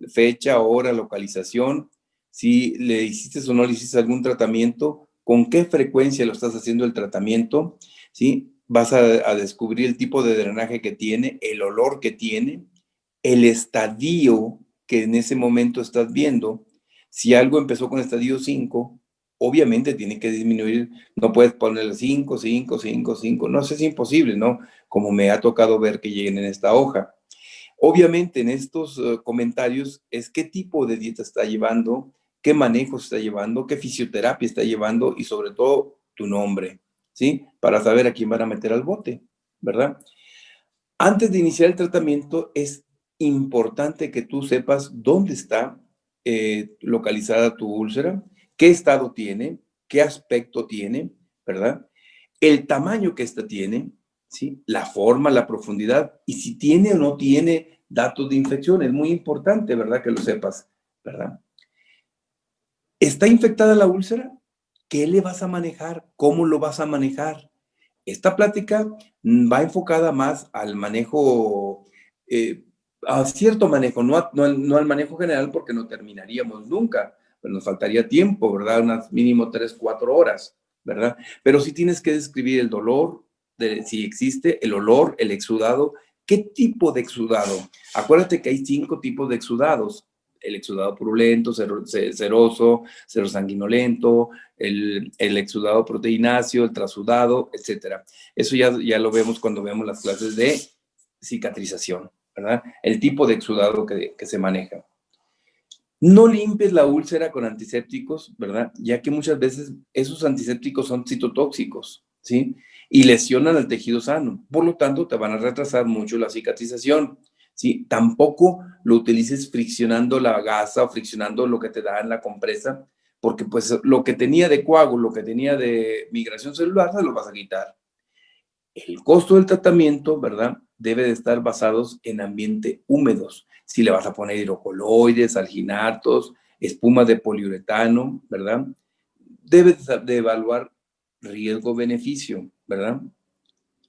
B: Fecha, hora, localización. Si le hiciste o no le hiciste algún tratamiento, con qué frecuencia lo estás haciendo el tratamiento, ¿sí? Vas a descubrir el tipo de drenaje que tiene, el olor que tiene, el estadio que en ese momento estás viendo. Si algo empezó con estadio 5, obviamente tiene que disminuir, no puedes ponerle 5, 5, 5, 5, no, eso es imposible, ¿no? Como me ha tocado ver que lleguen en esta hoja. Obviamente en estos comentarios es qué tipo de dieta está llevando, qué manejo está llevando, qué fisioterapia está llevando y sobre todo tu nombre, ¿sí? Para saber a quién van a meter al bote, ¿verdad? Antes de iniciar el tratamiento es importante que tú sepas dónde está localizada tu úlcera, qué estado tiene, qué aspecto tiene, ¿verdad? El tamaño que ésta tiene, ¿sí? La forma, la profundidad y si tiene o no tiene datos de infección. Es muy importante, ¿verdad? Que lo sepas, ¿verdad? ¿Está infectada la úlcera? ¿Qué le vas a manejar? ¿Cómo lo vas a manejar? Esta plática va enfocada más al manejo, a cierto manejo, no al manejo general porque no terminaríamos nunca, pues nos faltaría tiempo, ¿verdad? Unas mínimo 3, 4 horas, ¿verdad? Pero sí tienes que describir el dolor, si existe, el olor, el exudado. ¿Qué tipo de exudado? Acuérdate que hay 5 tipos de exudados. El exudado purulento, seroso, serosanguinolento, el exudado proteináceo, el trasudado, etcétera. Eso ya lo vemos cuando vemos las clases de cicatrización, ¿verdad? El tipo de exudado que se maneja. No limpies la úlcera con antisépticos, ¿verdad? Ya que muchas veces esos antisépticos son citotóxicos, ¿sí? Y lesionan al tejido sano. Por lo tanto, te van a retrasar mucho la cicatrización, ¿sí? Tampoco lo utilices friccionando la gasa o friccionando lo que te da en la compresa, porque pues lo que tenía de coágulo, lo que tenía de migración celular, se lo vas a quitar. El costo del tratamiento, ¿verdad? Debe de estar basados en ambiente húmedos. Si le vas a poner hidrocoloides, alginatos, espumas de poliuretano, ¿verdad? Debes de evaluar riesgo-beneficio, ¿verdad?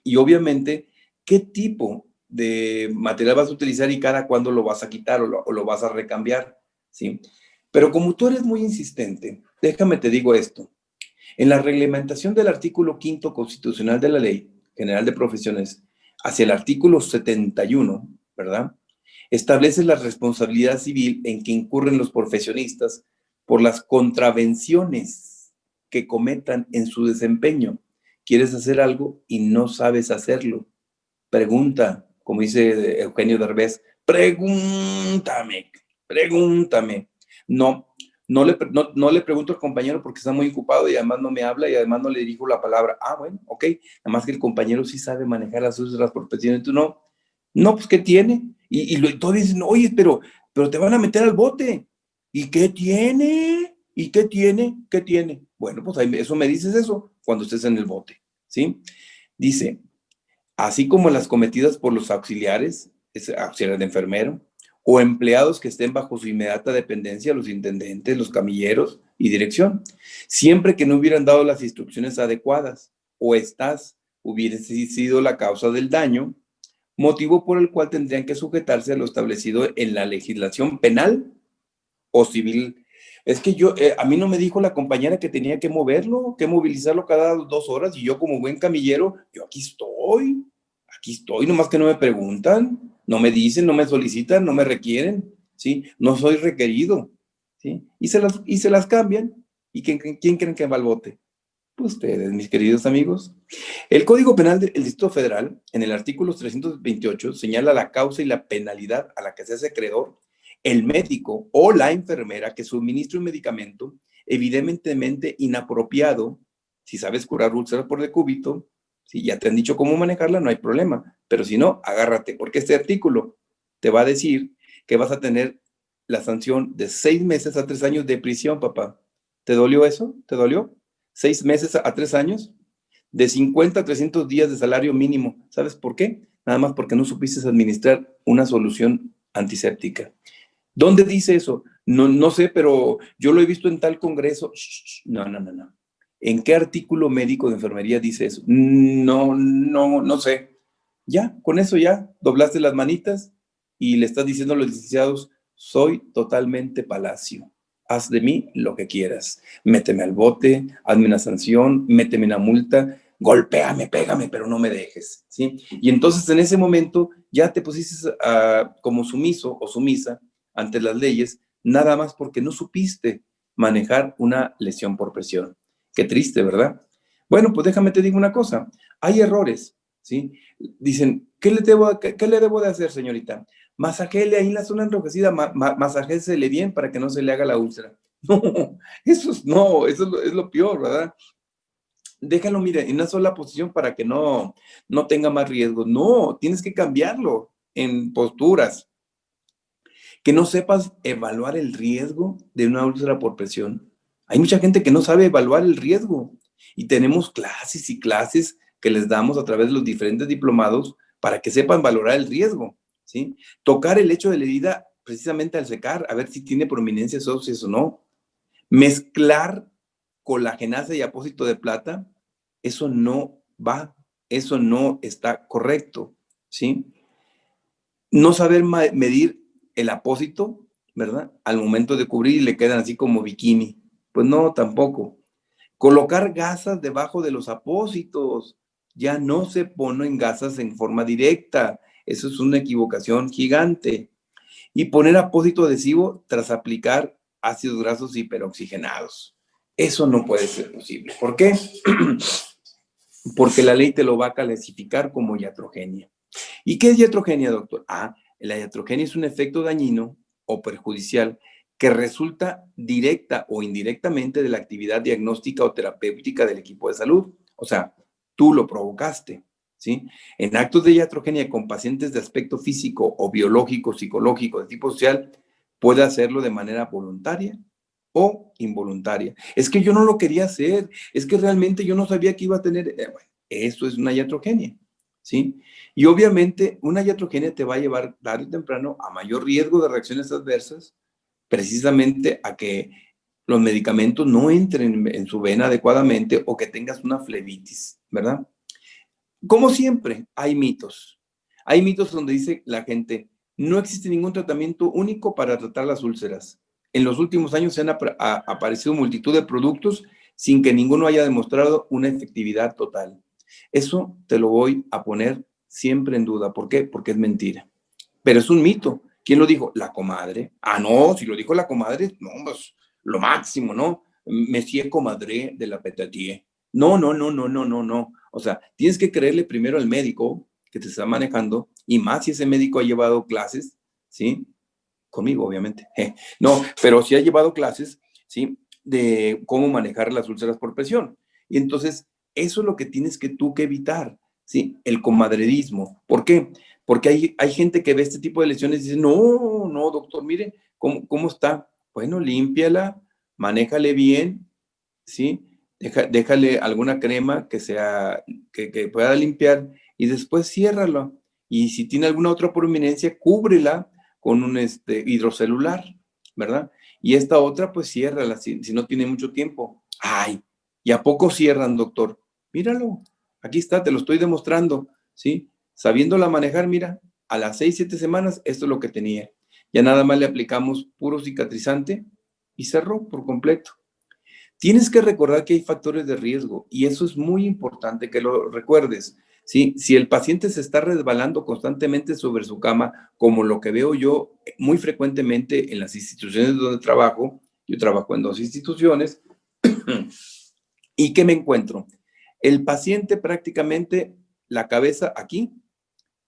B: Y obviamente, ¿qué tipo de material vas a utilizar y cada cuándo lo vas a quitar o lo vas a recambiar? ¿Sí? Pero como tú eres muy insistente, déjame te digo esto. En la reglamentación del artículo 5º constitucional de la Ley General de Profesiones, hacia el artículo 71, ¿verdad? Establece la responsabilidad civil en que incurren los profesionistas por las contravenciones que cometan en su desempeño. Quieres hacer algo y no sabes hacerlo. Pregunta, como dice Eugenio Derbez, pregúntame, pregúntame. No, no le pregunto al compañero porque está muy ocupado y además no me habla y además no le dirijo la palabra. Ah, bueno, ok. Nada más que el compañero sí sabe manejar las profesiones, tú no. No, pues, ¿qué tiene? Y todos dicen, oye, pero te van a meter al bote. ¿Y qué tiene? ¿Y qué tiene? ¿Qué tiene? Bueno, pues eso me dices eso cuando estés en el bote, ¿sí? Dice, así como las cometidas por los auxiliares, auxiliares de enfermero, o empleados que estén bajo su inmediata dependencia, los intendentes, los camilleros y dirección, siempre que no hubieran dado las instrucciones adecuadas o estas hubiese sido la causa del daño, motivo por el cual tendrían que sujetarse a lo establecido en la legislación penal o civil. Es que a mí no me dijo la compañera que tenía que moverlo, que movilizarlo cada 2 horas y yo como buen camillero, yo aquí estoy, nomás que no me preguntan, no me dicen, no me solicitan, no me requieren, ¿sí? No soy requerido, ¿sí? Y se las cambian. ¿Y quién creen que va al bote? Pues ustedes, mis queridos amigos. El Código Penal del Distrito Federal, en el artículo 328, señala la causa y la penalidad a la que se hace acreedor el médico o la enfermera que suministre un medicamento evidentemente inapropiado. Si sabes curar úlceras por decúbito, si ya te han dicho cómo manejarla, no hay problema. Pero si no, agárrate, porque este artículo te va a decir que vas a tener la sanción de 6 meses a 3 años de prisión, papá. ¿Te dolió eso? ¿Te dolió? 6 meses a 3 años, de 50 a 300 días de salario mínimo. ¿Sabes por qué? Nada más porque no supiste administrar una solución antiséptica. ¿Dónde dice eso? No, no sé, pero yo lo he visto en tal congreso. No, no, no, no. ¿En qué artículo médico de enfermería dice eso? No, no, no sé. Ya, con eso ya doblaste las manitas y le estás diciendo a los licenciados, soy totalmente Palacio. Haz de mí lo que quieras. Méteme al bote, hazme una sanción, méteme una multa, golpéame, pégame, pero no me dejes, ¿sí? Y entonces en ese momento ya te pusiste como sumiso o sumisa ante las leyes, nada más porque no supiste manejar una lesión por presión. Qué triste, ¿verdad? Bueno, pues déjame te digo una cosa, hay errores, ¿sí? Dicen, ¿qué le debo de hacer, señorita? Masajele ahí en la zona enrojecida, masajésele bien para que no se le haga la úlcera. No, eso es lo peor, ¿verdad? Déjalo, mira, en una sola posición para que no tenga más riesgo. No, tienes que cambiarlo en posturas. Que no sepas evaluar el riesgo de una úlcera por presión. Hay mucha gente que no sabe evaluar el riesgo y tenemos clases y clases que les damos a través de los diferentes diplomados para que sepan valorar el riesgo, ¿sí? Tocar el hecho de la herida precisamente al secar, a ver si tiene prominencias óseas o no. Mezclar colagenasa y apósito de plata, eso no va, eso no está correcto, ¿sí? No saber medir el apósito, ¿verdad? Al momento de cubrir le quedan así como bikini. Pues no, tampoco. Colocar gasas debajo de los apósitos. Ya no se ponen gasas en forma directa. Eso es una equivocación gigante. Y poner apósito adhesivo tras aplicar ácidos grasos hiperoxigenados. Eso no puede ser posible. ¿Por qué? Porque la ley te lo va a clasificar como iatrogenia. ¿Y qué es iatrogenia, doctor? La iatrogenia es un efecto dañino o perjudicial que resulta directa o indirectamente de la actividad diagnóstica o terapéutica del equipo de salud. O sea, tú lo provocaste, ¿sí? En actos de iatrogenia con pacientes de aspecto físico o biológico, psicológico, de tipo social, puede hacerlo de manera voluntaria o involuntaria. Es que yo no lo quería hacer, es que realmente yo no sabía que iba a tener... bueno, eso es una iatrogenia, ¿sí? Y obviamente una iatrogenia te va a llevar tarde o temprano a mayor riesgo de reacciones adversas, precisamente a que los medicamentos no entren en su vena adecuadamente o que tengas una flebitis, ¿verdad? Como siempre, hay mitos. Hay mitos donde dice la gente, no existe ningún tratamiento único para tratar las úlceras. En los últimos años se han aparecido multitud de productos sin que ninguno haya demostrado una efectividad total. Eso te lo voy a poner siempre en duda. ¿Por qué? Porque es mentira. Pero es un mito. ¿Quién lo dijo? La comadre. No, si lo dijo la comadre, no, pues lo máximo, ¿no? Monsieur Comadre de la Petatier. No, no, no, no, no, no, no. O sea, tienes que creerle primero al médico que te está manejando y más si ese médico ha llevado clases, ¿sí? Conmigo, obviamente. No, pero sí ha llevado clases, ¿sí? De cómo manejar las úlceras por presión. Y entonces, eso es lo que tienes que tú que evitar, ¿sí? El comadrerismo. ¿Por qué? Porque hay gente que ve este tipo de lesiones y dice, no, no, doctor, mire, ¿cómo está? Bueno, límpiala, manéjale bien, ¿sí? Déjale alguna crema que pueda limpiar y después ciérralo. Y si tiene alguna otra prominencia, cúbrela con un hidrocelular, ¿verdad? Y esta otra, pues ciérrala si no tiene mucho tiempo. Ay, ¿y a poco cierran, doctor? Míralo, aquí está, te lo estoy demostrando, ¿sí? Sabiéndola manejar, mira, a las 6, 7 semanas, esto es lo que tenía. Ya nada más le aplicamos puro cicatrizante y cerró por completo. Tienes que recordar que hay factores de riesgo y eso es muy importante que lo recuerdes. ¿Sí? Si el paciente se está resbalando constantemente sobre su cama, como lo que veo yo muy frecuentemente en las instituciones donde trabajo, yo trabajo en 2 instituciones, ¿y qué me encuentro? El paciente prácticamente la cabeza aquí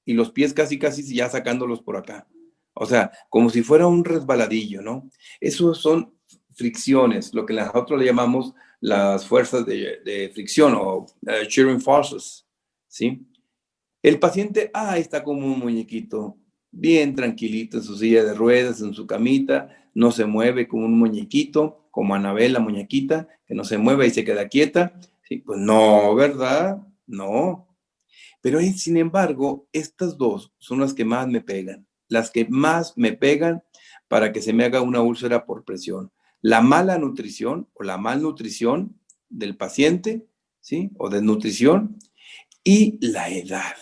B: y los pies casi, casi ya sacándolos por acá. O sea, como si fuera un resbaladillo, ¿no? Esos son fricciones, lo que nosotros le llamamos las fuerzas de fricción o shearing forces, ¿sí? El paciente, está como un muñequito, bien tranquilito en su silla de ruedas, en su camita, no se mueve como un muñequito, como Anabel, la muñequita, que no se mueve y se queda quieta. Sí, pues no, ¿verdad? No. Pero sin embargo, estas dos son las que más me pegan, las que más me pegan para que se me haga una úlcera por presión. La mala nutrición o la malnutrición del paciente, ¿sí? O desnutrición y la edad,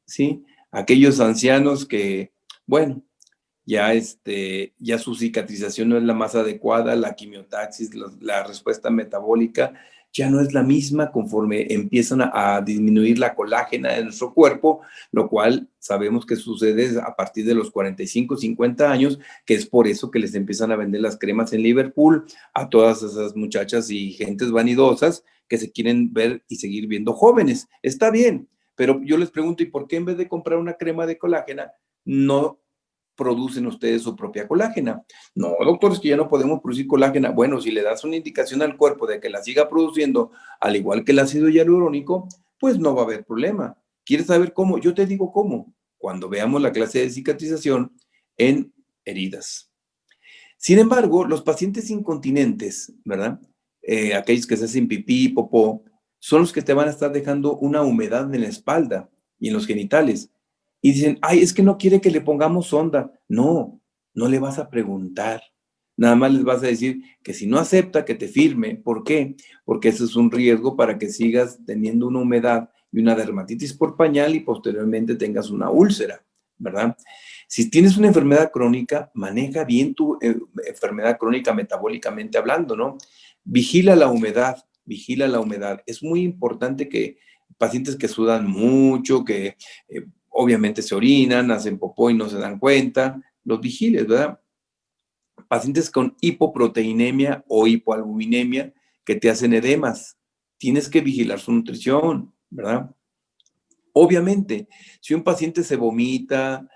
B: ¿sí? Aquellos ancianos que, bueno, ya su cicatrización no es la más adecuada, la quimiotaxis, la respuesta metabólica ya no es la misma conforme empiezan a disminuir la colágena de nuestro cuerpo, lo cual sabemos que sucede a partir de los 45, 50 años, que es por eso que les empiezan a vender las cremas en Liverpool a todas esas muchachas y gentes vanidosas que se quieren ver y seguir viendo jóvenes. Está bien, pero yo les pregunto, ¿y por qué en vez de comprar una crema de colágena no producen ustedes su propia colágena. No, doctor, es que ya no podemos producir colágena. Bueno, si le das una indicación al cuerpo de que la siga produciendo, al igual que el ácido hialurónico, pues no va a haber problema. ¿Quieres saber cómo? Yo te digo cómo, cuando veamos la clase de cicatrización en heridas. Sin embargo, los pacientes incontinentes, ¿verdad? Aquellos que se hacen pipí, popó, son los que te van a estar dejando una humedad en la espalda y en los genitales. Y dicen, ay, es que no quiere que le pongamos sonda. No, no le vas a preguntar. Nada más les vas a decir que si no acepta, que te firme. ¿Por qué? Porque eso es un riesgo para que sigas teniendo una humedad y una dermatitis por pañal y posteriormente tengas una úlcera, ¿verdad? Si tienes una enfermedad crónica, maneja bien tu enfermedad crónica metabólicamente hablando, ¿no? Vigila la humedad, vigila la humedad. Es muy importante que pacientes que sudan mucho, que obviamente se orinan, hacen popó y no se dan cuenta, los vigiles, ¿verdad? Pacientes con hipoproteinemia o hipoalbuminemia que te hacen edemas, tienes que vigilar su nutrición, ¿verdad? Obviamente, si un paciente se vomita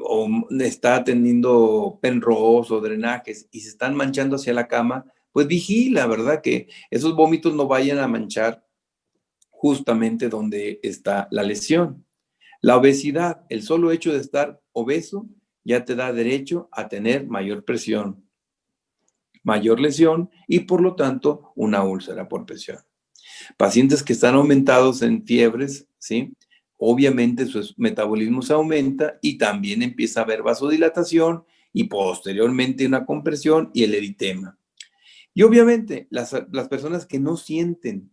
B: o está teniendo penros o drenajes y se están manchando hacia la cama, pues vigila, ¿verdad? Que esos vómitos no vayan a manchar justamente donde está la lesión. La obesidad, el solo hecho de estar obeso ya te da derecho a tener mayor presión, mayor lesión y por lo tanto una úlcera por presión. Pacientes que están aumentados en fiebres, ¿sí? Obviamente su metabolismo se aumenta y también empieza a haber vasodilatación y posteriormente una compresión y el eritema. Y obviamente las personas que no sienten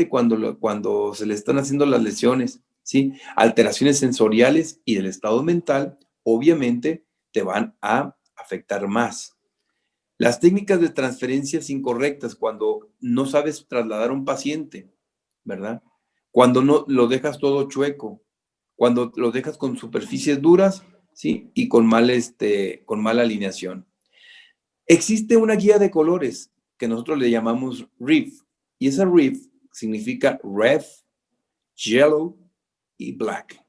B: cuando se le están haciendo las lesiones, ¿sí? Alteraciones sensoriales y del estado mental, obviamente te van a afectar más. Las técnicas de transferencias incorrectas, cuando no sabes trasladar a un paciente, ¿verdad? Cuando no lo dejas todo chueco, cuando lo dejas con superficies duras, ¿sí? Y con mala alineación. Existe una guía de colores que nosotros le llamamos RIF, y esa RIF significa red, yellow y black.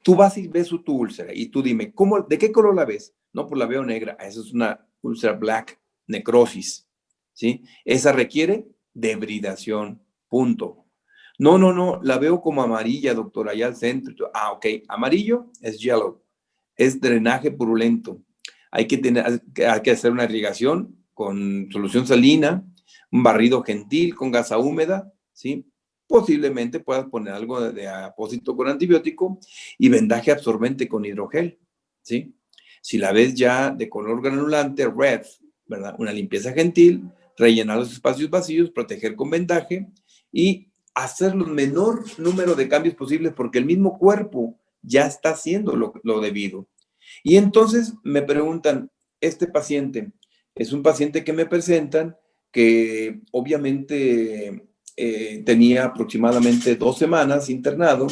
B: Tú vas y ves tu úlcera y tú dime, ¿de qué color la ves? No, pues la veo negra. Esa es una úlcera black, necrosis, ¿sí? Esa requiere debridación, punto. No, la veo como amarilla, doctor, allá al centro. Ok, amarillo es yellow, es drenaje purulento. Hay que hacer una irrigación con solución salina, un barrido gentil con gasa húmeda, ¿sí? Posiblemente puedas poner algo de apósito con antibiótico y vendaje absorbente con hidrogel, ¿sí? Si la ves ya de color granulante, red, ¿verdad? Una limpieza gentil, rellenar los espacios vacíos, proteger con vendaje y hacer el menor número de cambios posibles porque el mismo cuerpo ya está haciendo lo debido. Y entonces me preguntan, este paciente es un paciente que me presentan que obviamente tenía aproximadamente 2 semanas internado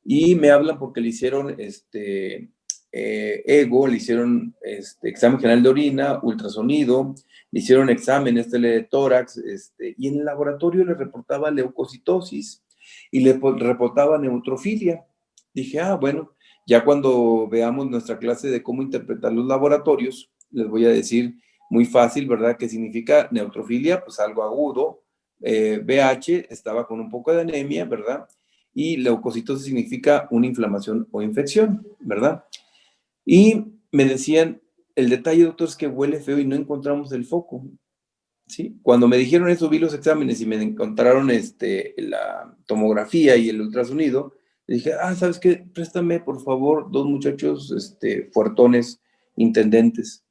B: y me hablan porque le hicieron ego, le hicieron examen general de orina, ultrasonido, le hicieron examen de tórax y en el laboratorio le reportaba leucocitosis y le reportaba neutrofilia. Dije, bueno, ya cuando veamos nuestra clase de cómo interpretar los laboratorios, les voy a decir muy fácil, ¿verdad? ¿Qué significa neutrofilia? Pues algo agudo. BH estaba con un poco de anemia, ¿verdad? Y leucocitosis significa una inflamación o infección, ¿verdad? Y me decían, el detalle, doctor, es que huele feo y no encontramos el foco, ¿sí? Cuando me dijeron eso, vi los exámenes y me encontraron la tomografía y el ultrasonido. Le dije, ¿sabes qué? Préstame, por favor, 2 muchachos fuertones, intendentes.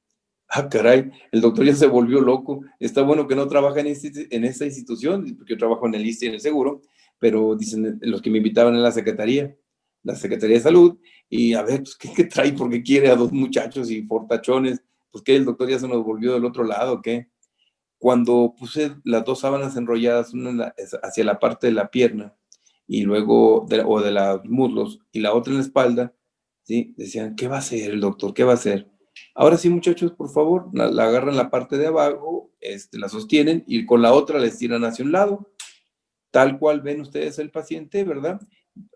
B: Caray, el doctor ya se volvió loco. Está bueno que no trabaja en esta institución, porque yo trabajo en el ISSSTE y en el seguro, pero dicen los que me invitaban en la Secretaría de Salud, y a ver, pues, ¿qué trae? Porque quiere a 2 muchachos y fortachones. Pues, ¿qué? ¿El doctor ya se nos volvió del otro lado, qué? Cuando puse las 2 sábanas enrolladas, una hacia la parte de la pierna y luego de los muslos y la otra en la espalda, ¿sí? Decían, ¿qué va a hacer el doctor? ¿Qué va a hacer? Ahora sí, muchachos, por favor, la agarran la parte de abajo, la sostienen y con la otra la estiran hacia un lado, tal cual ven ustedes el paciente, ¿verdad?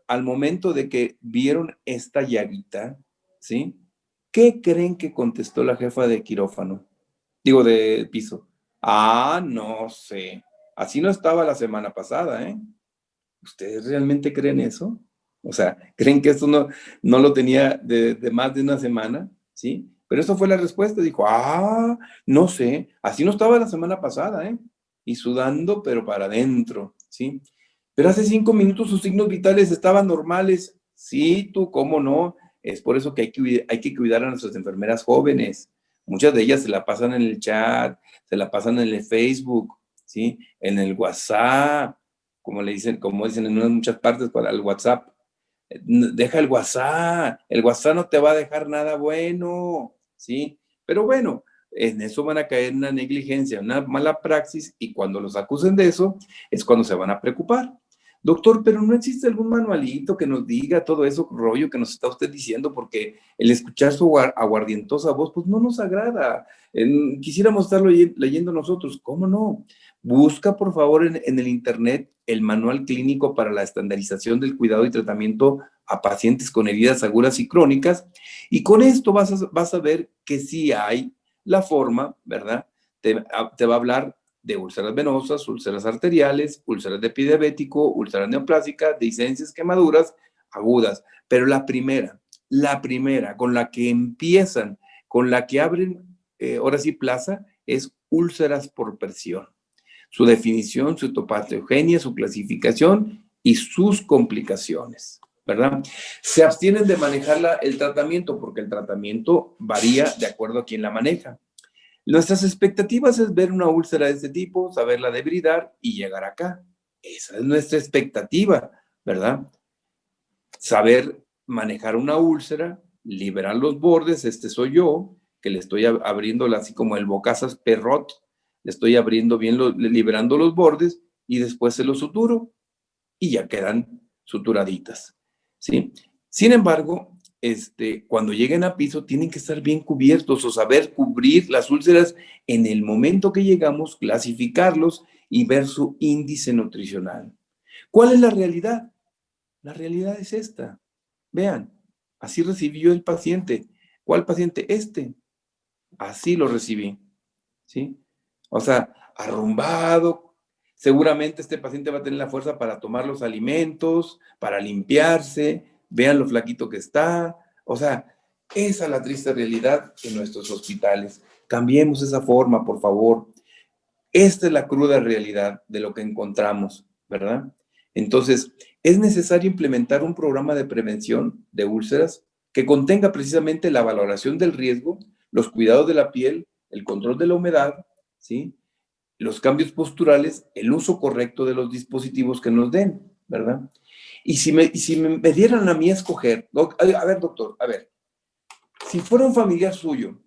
B: Al momento de que vieron esta llaguita, ¿sí? ¿Qué creen que contestó la jefa de quirófano? Digo, de piso. Ah, no sé. Así no estaba la semana pasada, ¿eh? ¿Ustedes realmente creen eso? O sea, ¿creen que esto no lo tenía de más de una semana? ¿Sí? Pero eso fue la respuesta. Dijo, no sé. Así no estaba la semana pasada, ¿eh? Y sudando, pero para adentro, ¿sí? Pero hace 5 minutos sus signos vitales estaban normales. Sí, tú, ¿cómo no? Es por eso que hay que cuidar a nuestras enfermeras jóvenes. Muchas de ellas se la pasan en el chat, se la pasan en el Facebook, ¿sí? En el WhatsApp, como dicen en muchas partes, para el WhatsApp. Deja el WhatsApp no te va a dejar nada bueno, ¿sí? Pero bueno, en eso van a caer en una negligencia, una mala praxis, y cuando los acusen de eso, es cuando se van a preocupar. Doctor, pero no existe algún manualito que nos diga todo eso rollo que nos está usted diciendo, porque el escuchar su aguardientosa voz, pues no nos agrada. Quisiéramos estarlo leyendo nosotros, ¿cómo no? Busca, por favor, en el internet el manual clínico para la estandarización del cuidado y tratamiento a pacientes con heridas agudas y crónicas, y con esto vas a ver que sí hay la forma, ¿verdad? Te va a hablar de úlceras venosas, úlceras arteriales, úlceras de pie diabético, úlceras neoplásicas, discencias, quemaduras agudas. Pero la primera, con la que empiezan, con la que abren, ahora sí, plaza, es úlceras por presión. Su definición, su histopatogenia, su clasificación y sus complicaciones, ¿verdad? Se abstienen de manejar el tratamiento porque el tratamiento varía de acuerdo a quién la maneja. Nuestras expectativas es ver una úlcera de este tipo, saberla debridar y llegar acá. Esa es nuestra expectativa, ¿verdad? Saber manejar una úlcera, liberar los bordes, este soy yo, que le estoy abriendo así como el Bocazas Perrot, le estoy abriendo bien, liberando los bordes y después se los suturo y ya quedan suturaditas, ¿sí? Sin embargo, cuando lleguen a piso tienen que estar bien cubiertos o saber cubrir las úlceras en el momento que llegamos, clasificarlos y ver su índice nutricional. ¿Cuál es la realidad? La realidad es esta. Vean, así recibí yo el paciente. ¿Cuál paciente? Así lo recibí, ¿sí? O sea, arrumbado. Seguramente este paciente va a tener la fuerza para tomar los alimentos, para limpiarse. Vean lo flaquito que está. O sea, esa es la triste realidad en nuestros hospitales. Cambiemos esa forma, por favor. Esta es la cruda realidad de lo que encontramos, ¿verdad? Entonces, es necesario implementar un programa de prevención de úlceras que contenga precisamente la valoración del riesgo, los cuidados de la piel, el control de la humedad, ¿sí? Los cambios posturales, el uso correcto de los dispositivos que nos den, ¿verdad? Y si me dieran a mí a escoger, a ver, doctor, a ver, si fuera un familiar suyo,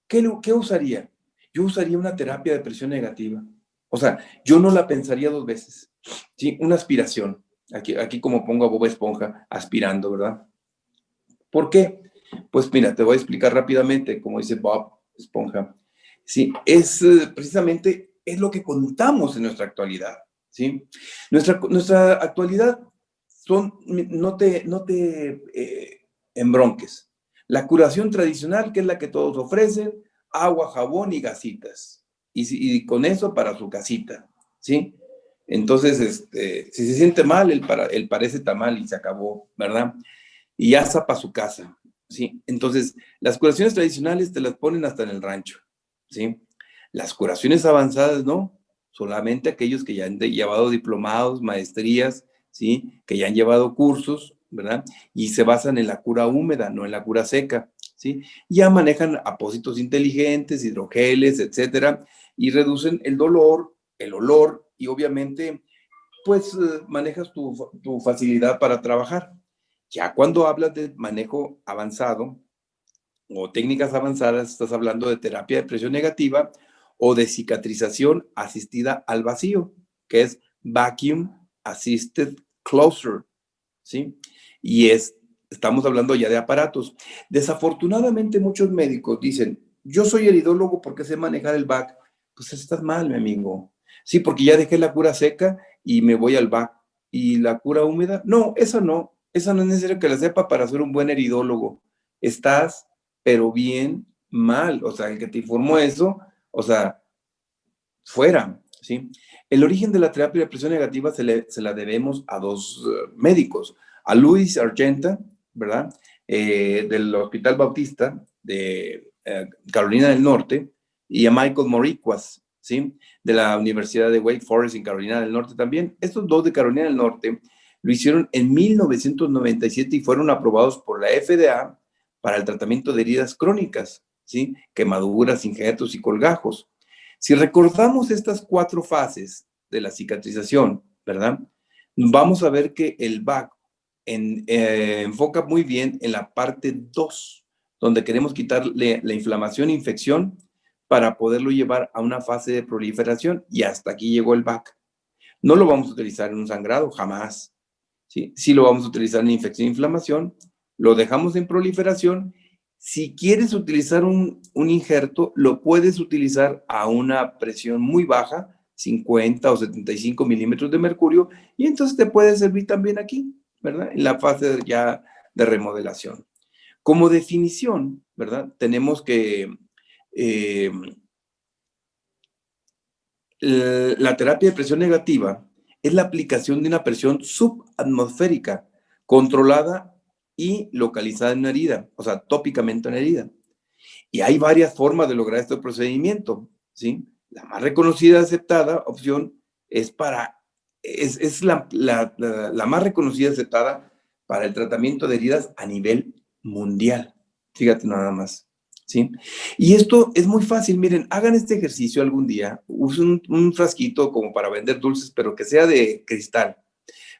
B: ¿qué usaría? Yo usaría una terapia de presión negativa. O sea, yo no la pensaría 2 veces. ¿Sí? Una aspiración. Aquí como pongo a Bob Esponja, aspirando, ¿verdad? ¿Por qué? Pues mira, te voy a explicar rápidamente, como dice Bob Esponja. Sí, es precisamente es lo que contamos en nuestra actualidad. ¿Sí? Nuestra actualidad no te embronques. La curación tradicional, que es la que todos ofrecen, agua, jabón y gasitas. Y con eso para su casita, ¿sí? Entonces, si se siente mal, él parece tamal y se acabó, ¿verdad? Y ya está para su casa, ¿sí? Entonces, las curaciones tradicionales te las ponen hasta en el rancho, ¿sí? Las curaciones avanzadas, ¿no? Solamente aquellos que ya han llevado diplomados, maestrías, ¿sí? Que ya han llevado cursos, ¿verdad? Y se basan en la cura húmeda, no en la cura seca, ¿sí? Ya manejan apósitos inteligentes, hidrogeles, etcétera, y reducen el dolor, el olor, y obviamente, pues, manejas tu facilidad para trabajar. Ya cuando hablas de manejo avanzado o técnicas avanzadas, estás hablando de terapia de presión negativa o de cicatrización asistida al vacío, que es Vacuum Assisted Closure, ¿sí? Y estamos hablando ya de aparatos. Desafortunadamente muchos médicos dicen, yo soy heridólogo porque sé manejar el VAC. Pues estás mal, mi amigo. Sí, porque ya dejé la cura seca y me voy al VAC. ¿Y la cura húmeda? No, esa no. Esa no es necesario que la sepa para ser un buen heridólogo. Estás pero bien mal. O sea, el que te informó eso, o sea, fuera, ¿sí? El origen de la terapia de presión negativa se la debemos a dos médicos, a Luis Argenta, ¿verdad? Del Hospital Bautista de Carolina del Norte, y a Michael Moriquas, ¿sí? De la Universidad de Wake Forest en Carolina del Norte también. Estos dos de Carolina del Norte lo hicieron en 1997 y fueron aprobados por la FDA para el tratamiento de heridas crónicas, ¿sí? Quemaduras, injertos y colgajos. Si recordamos estas 4 fases de la cicatrización, ¿verdad? Vamos a ver que el VAC enfoca muy bien en la parte 2, donde queremos quitarle la inflamación e infección para poderlo llevar a una fase de proliferación, y hasta aquí llegó el VAC. No lo vamos a utilizar en un sangrado, jamás. ¿Sí? Sí lo vamos a utilizar en infección e inflamación, lo dejamos en proliferación. Si quieres utilizar un injerto, lo puedes utilizar a una presión muy baja, 50 o 75 milímetros de mercurio, y entonces te puede servir también aquí, ¿verdad? En la fase ya de remodelación. Como definición, ¿verdad? Tenemos que la terapia de presión negativa es la aplicación de una presión subatmosférica controlada y localizada en una herida, o sea, tópicamente en una herida. Y hay varias formas de lograr este procedimiento, ¿sí? La más reconocida y aceptada opción es la más reconocida y aceptada para el tratamiento de heridas a nivel mundial. Fíjate nada más, ¿sí? Y esto es muy fácil, miren, hagan este ejercicio algún día, usen un frasquito como para vender dulces, pero que sea de cristal.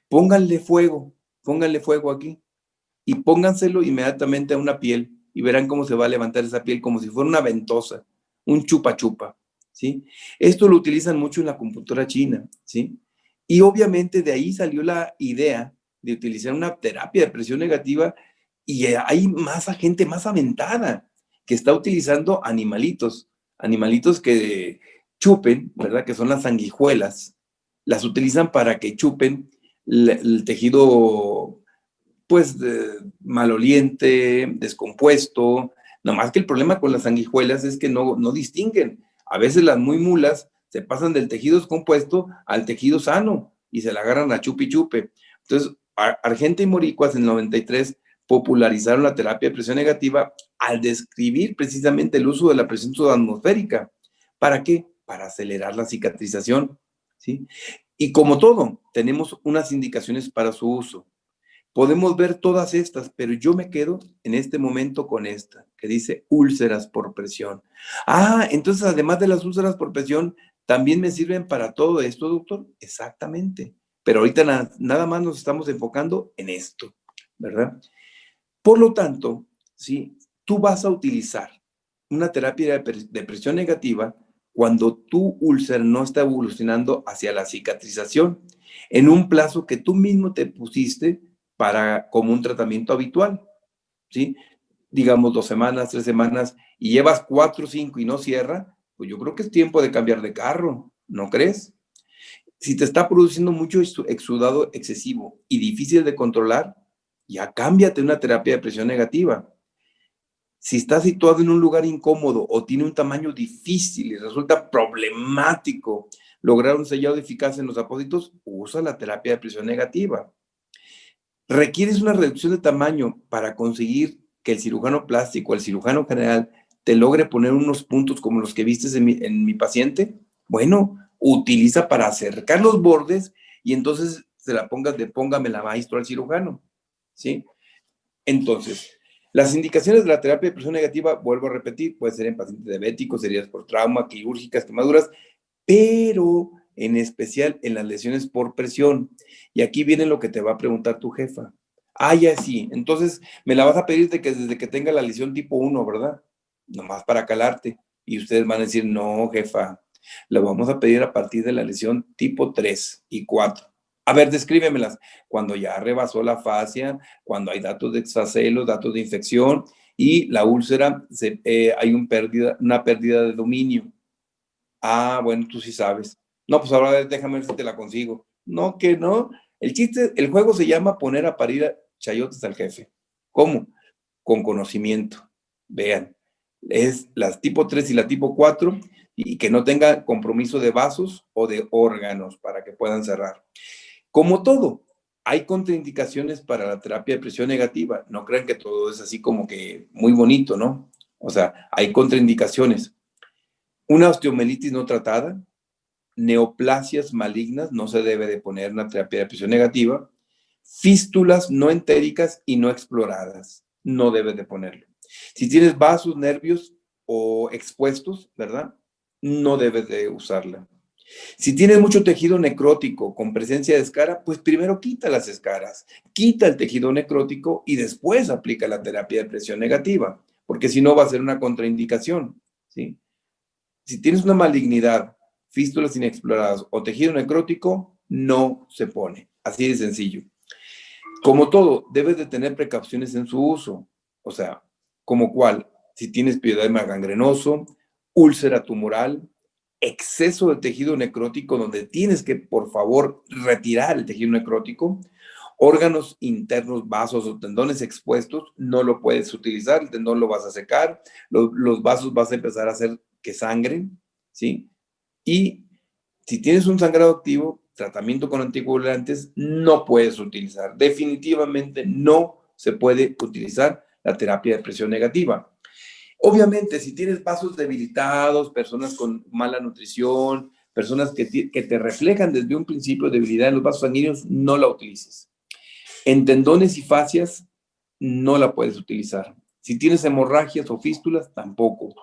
B: Pónganle fuego aquí y pónganselo inmediatamente a una piel y verán cómo se va a levantar esa piel como si fuera una ventosa, un chupa chupa, ¿sí? Esto lo utilizan mucho en la computadora china, ¿sí? Y obviamente de ahí salió la idea de utilizar una terapia de presión negativa, y hay más gente más aventada que está utilizando animalitos que chupen, ¿verdad? Que son las sanguijuelas, las utilizan para que chupen el tejido pues maloliente, descompuesto. Nomás que el problema con las sanguijuelas es que no distinguen. A veces las muy mulas se pasan del tejido descompuesto al tejido sano y se la agarran a chupi chupe. Entonces, Argenta y Moriquas en el 93 popularizaron la terapia de presión negativa al describir precisamente el uso de la presión subatmosférica. ¿Para qué? Para acelerar la cicatrización, ¿sí? Y como todo, tenemos unas indicaciones para su uso. Podemos ver todas estas, pero yo me quedo en este momento con esta, que dice úlceras por presión. Ah, entonces además de las úlceras por presión, ¿también me sirven para todo esto, doctor? Exactamente. Pero ahorita nada más nos estamos enfocando en esto, ¿verdad? Por lo tanto, si tú vas a utilizar una terapia de presión negativa cuando tu úlcera no está evolucionando hacia la cicatrización, en un plazo que tú mismo te pusiste como un tratamiento habitual, ¿sí? Digamos 2 semanas, 3 semanas, y llevas 4 o 5 y no cierra, pues yo creo que es tiempo de cambiar de carro, ¿no crees? Si te está produciendo mucho exudado excesivo y difícil de controlar, ya cámbiate una terapia de presión negativa. Si está situado en un lugar incómodo o tiene un tamaño difícil y resulta problemático lograr un sellado eficaz en los apósitos, usa la terapia de presión negativa. Requieres una reducción de tamaño para conseguir que el cirujano plástico, el cirujano general, te logre poner unos puntos como los que vistes en mi paciente. Bueno, utiliza para acercar los bordes y entonces se la pongas de póngamela maestro al cirujano, ¿sí? Entonces, las indicaciones de la terapia de presión negativa, vuelvo a repetir, puede ser en pacientes diabéticos, heridas por trauma, quirúrgicas, quemaduras, pero en especial en las lesiones por presión. Y aquí viene lo que te va a preguntar tu jefa. Ah, ya sí, entonces me la vas a pedir desde que tenga la lesión tipo 1, ¿verdad? Nomás para calarte. Y ustedes van a decir, no, jefa, la vamos a pedir a partir de la lesión tipo 3 y 4. A ver, descríbemelas. Cuando ya rebasó la fascia, cuando hay datos de extracelos, datos de infección y la úlcera, hay una pérdida de dominio. Ah, bueno, tú sí sabes. No, pues ahora déjame ver si te la consigo. No, que no. El juego se llama poner a parir a chayotes al jefe. ¿Cómo? Con conocimiento. vean, es la tipo 3 y la tipo 4, y que no tenga compromiso de vasos o de órganos para que puedan cerrar. Como todo, hay contraindicaciones para la terapia de presión negativa. No crean que todo es así como que muy bonito, ¿no? O sea, hay contraindicaciones. Una osteomelitis no tratada, neoplasias malignas, no se debe de poner una terapia de presión negativa, fístulas no entéricas y no exploradas, no debes de ponerlo. Si tienes vasos, nervios o expuestos, ¿verdad? No debes de usarla. Si tienes mucho tejido necrótico con presencia de escara, pues primero quita las escaras, quita el tejido necrótico y después aplica la terapia de presión negativa, porque si no va a ser una contraindicación, ¿sí? Si tienes una malignidad, fístulas inexploradas o tejido necrótico, no se pone. Así de sencillo. Como todo, debes de tener precauciones en su uso. O sea, como cuál, si tienes pioderma gangrenoso, úlcera tumoral, exceso de tejido necrótico donde tienes que, por favor, retirar el tejido necrótico, órganos internos, vasos o tendones expuestos, no lo puedes utilizar, el tendón lo vas a secar, los vasos vas a empezar a hacer que sangren, ¿sí? Y si tienes un sangrado activo, tratamiento con anticoagulantes, no puedes utilizar. Definitivamente no se puede utilizar la terapia de presión negativa. Obviamente, si tienes vasos debilitados, personas con mala nutrición, personas que te reflejan desde un principio debilidad en los vasos sanguíneos, no la utilices. En tendones y fascias, no la puedes utilizar. Si tienes hemorragias o fístulas, tampoco.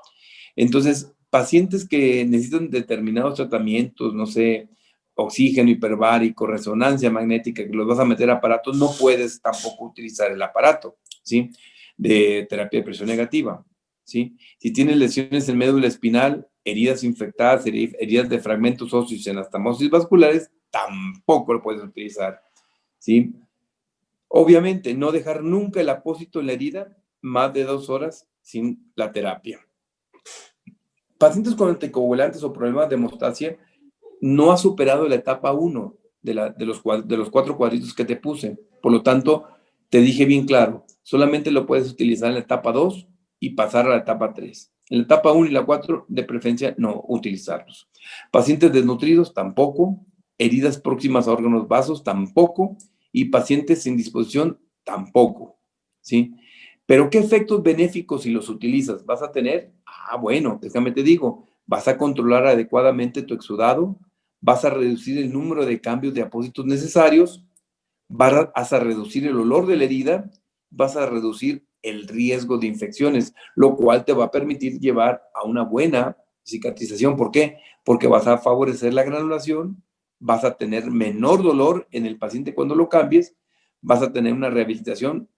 B: Entonces, pacientes que necesitan determinados tratamientos, no sé, oxígeno hiperbárico, resonancia magnética, que los vas a meter a aparatos, no puedes tampoco utilizar el aparato, ¿sí? De terapia de presión negativa, ¿sí? Si tienes lesiones en médula espinal, heridas infectadas, heridas de fragmentos óseos y anastomosis vasculares, tampoco lo puedes utilizar, ¿sí? Obviamente, no dejar nunca el apósito en la herida más de 2 horas sin la terapia. Pacientes con anticoagulantes o problemas de hemostasia no ha superado la etapa 1 de los 4 cuadritos que te puse. Por lo tanto, te dije bien claro, solamente lo puedes utilizar en la etapa 2 y pasar a la etapa 3. En la etapa 1 y la 4, de preferencia, no utilizarlos. Pacientes desnutridos, tampoco. Heridas próximas a órganos vasos, tampoco. Y pacientes sin disposición, tampoco. ¿Sí? Pero ¿qué efectos benéficos si los utilizas vas a tener? Bueno, déjame te digo, vas a controlar adecuadamente tu exudado, vas a reducir el número de cambios de apósitos necesarios, vas a reducir el olor de la herida, vas a reducir el riesgo de infecciones, lo cual te va a permitir llevar a una buena cicatrización. ¿Por qué? Porque vas a favorecer la granulación, vas a tener menor dolor en el paciente cuando lo cambies, vas a tener una rehabilitación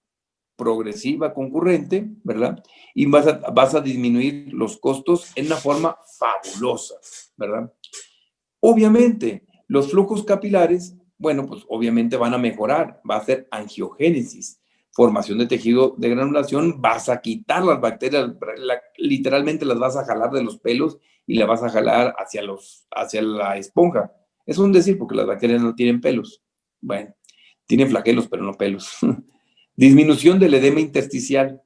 B: progresiva concurrente, ¿verdad? Y vas a disminuir los costos en una forma fabulosa, ¿verdad? Obviamente, los flujos capilares, bueno, pues obviamente van a mejorar, va a hacer angiogénesis, formación de tejido de granulación, vas a quitar las bacterias, literalmente las vas a jalar de los pelos y las vas a jalar hacia la esponja. Es un decir, porque las bacterias no tienen pelos. Bueno, tienen flagelos, pero no pelos. Disminución del edema intersticial.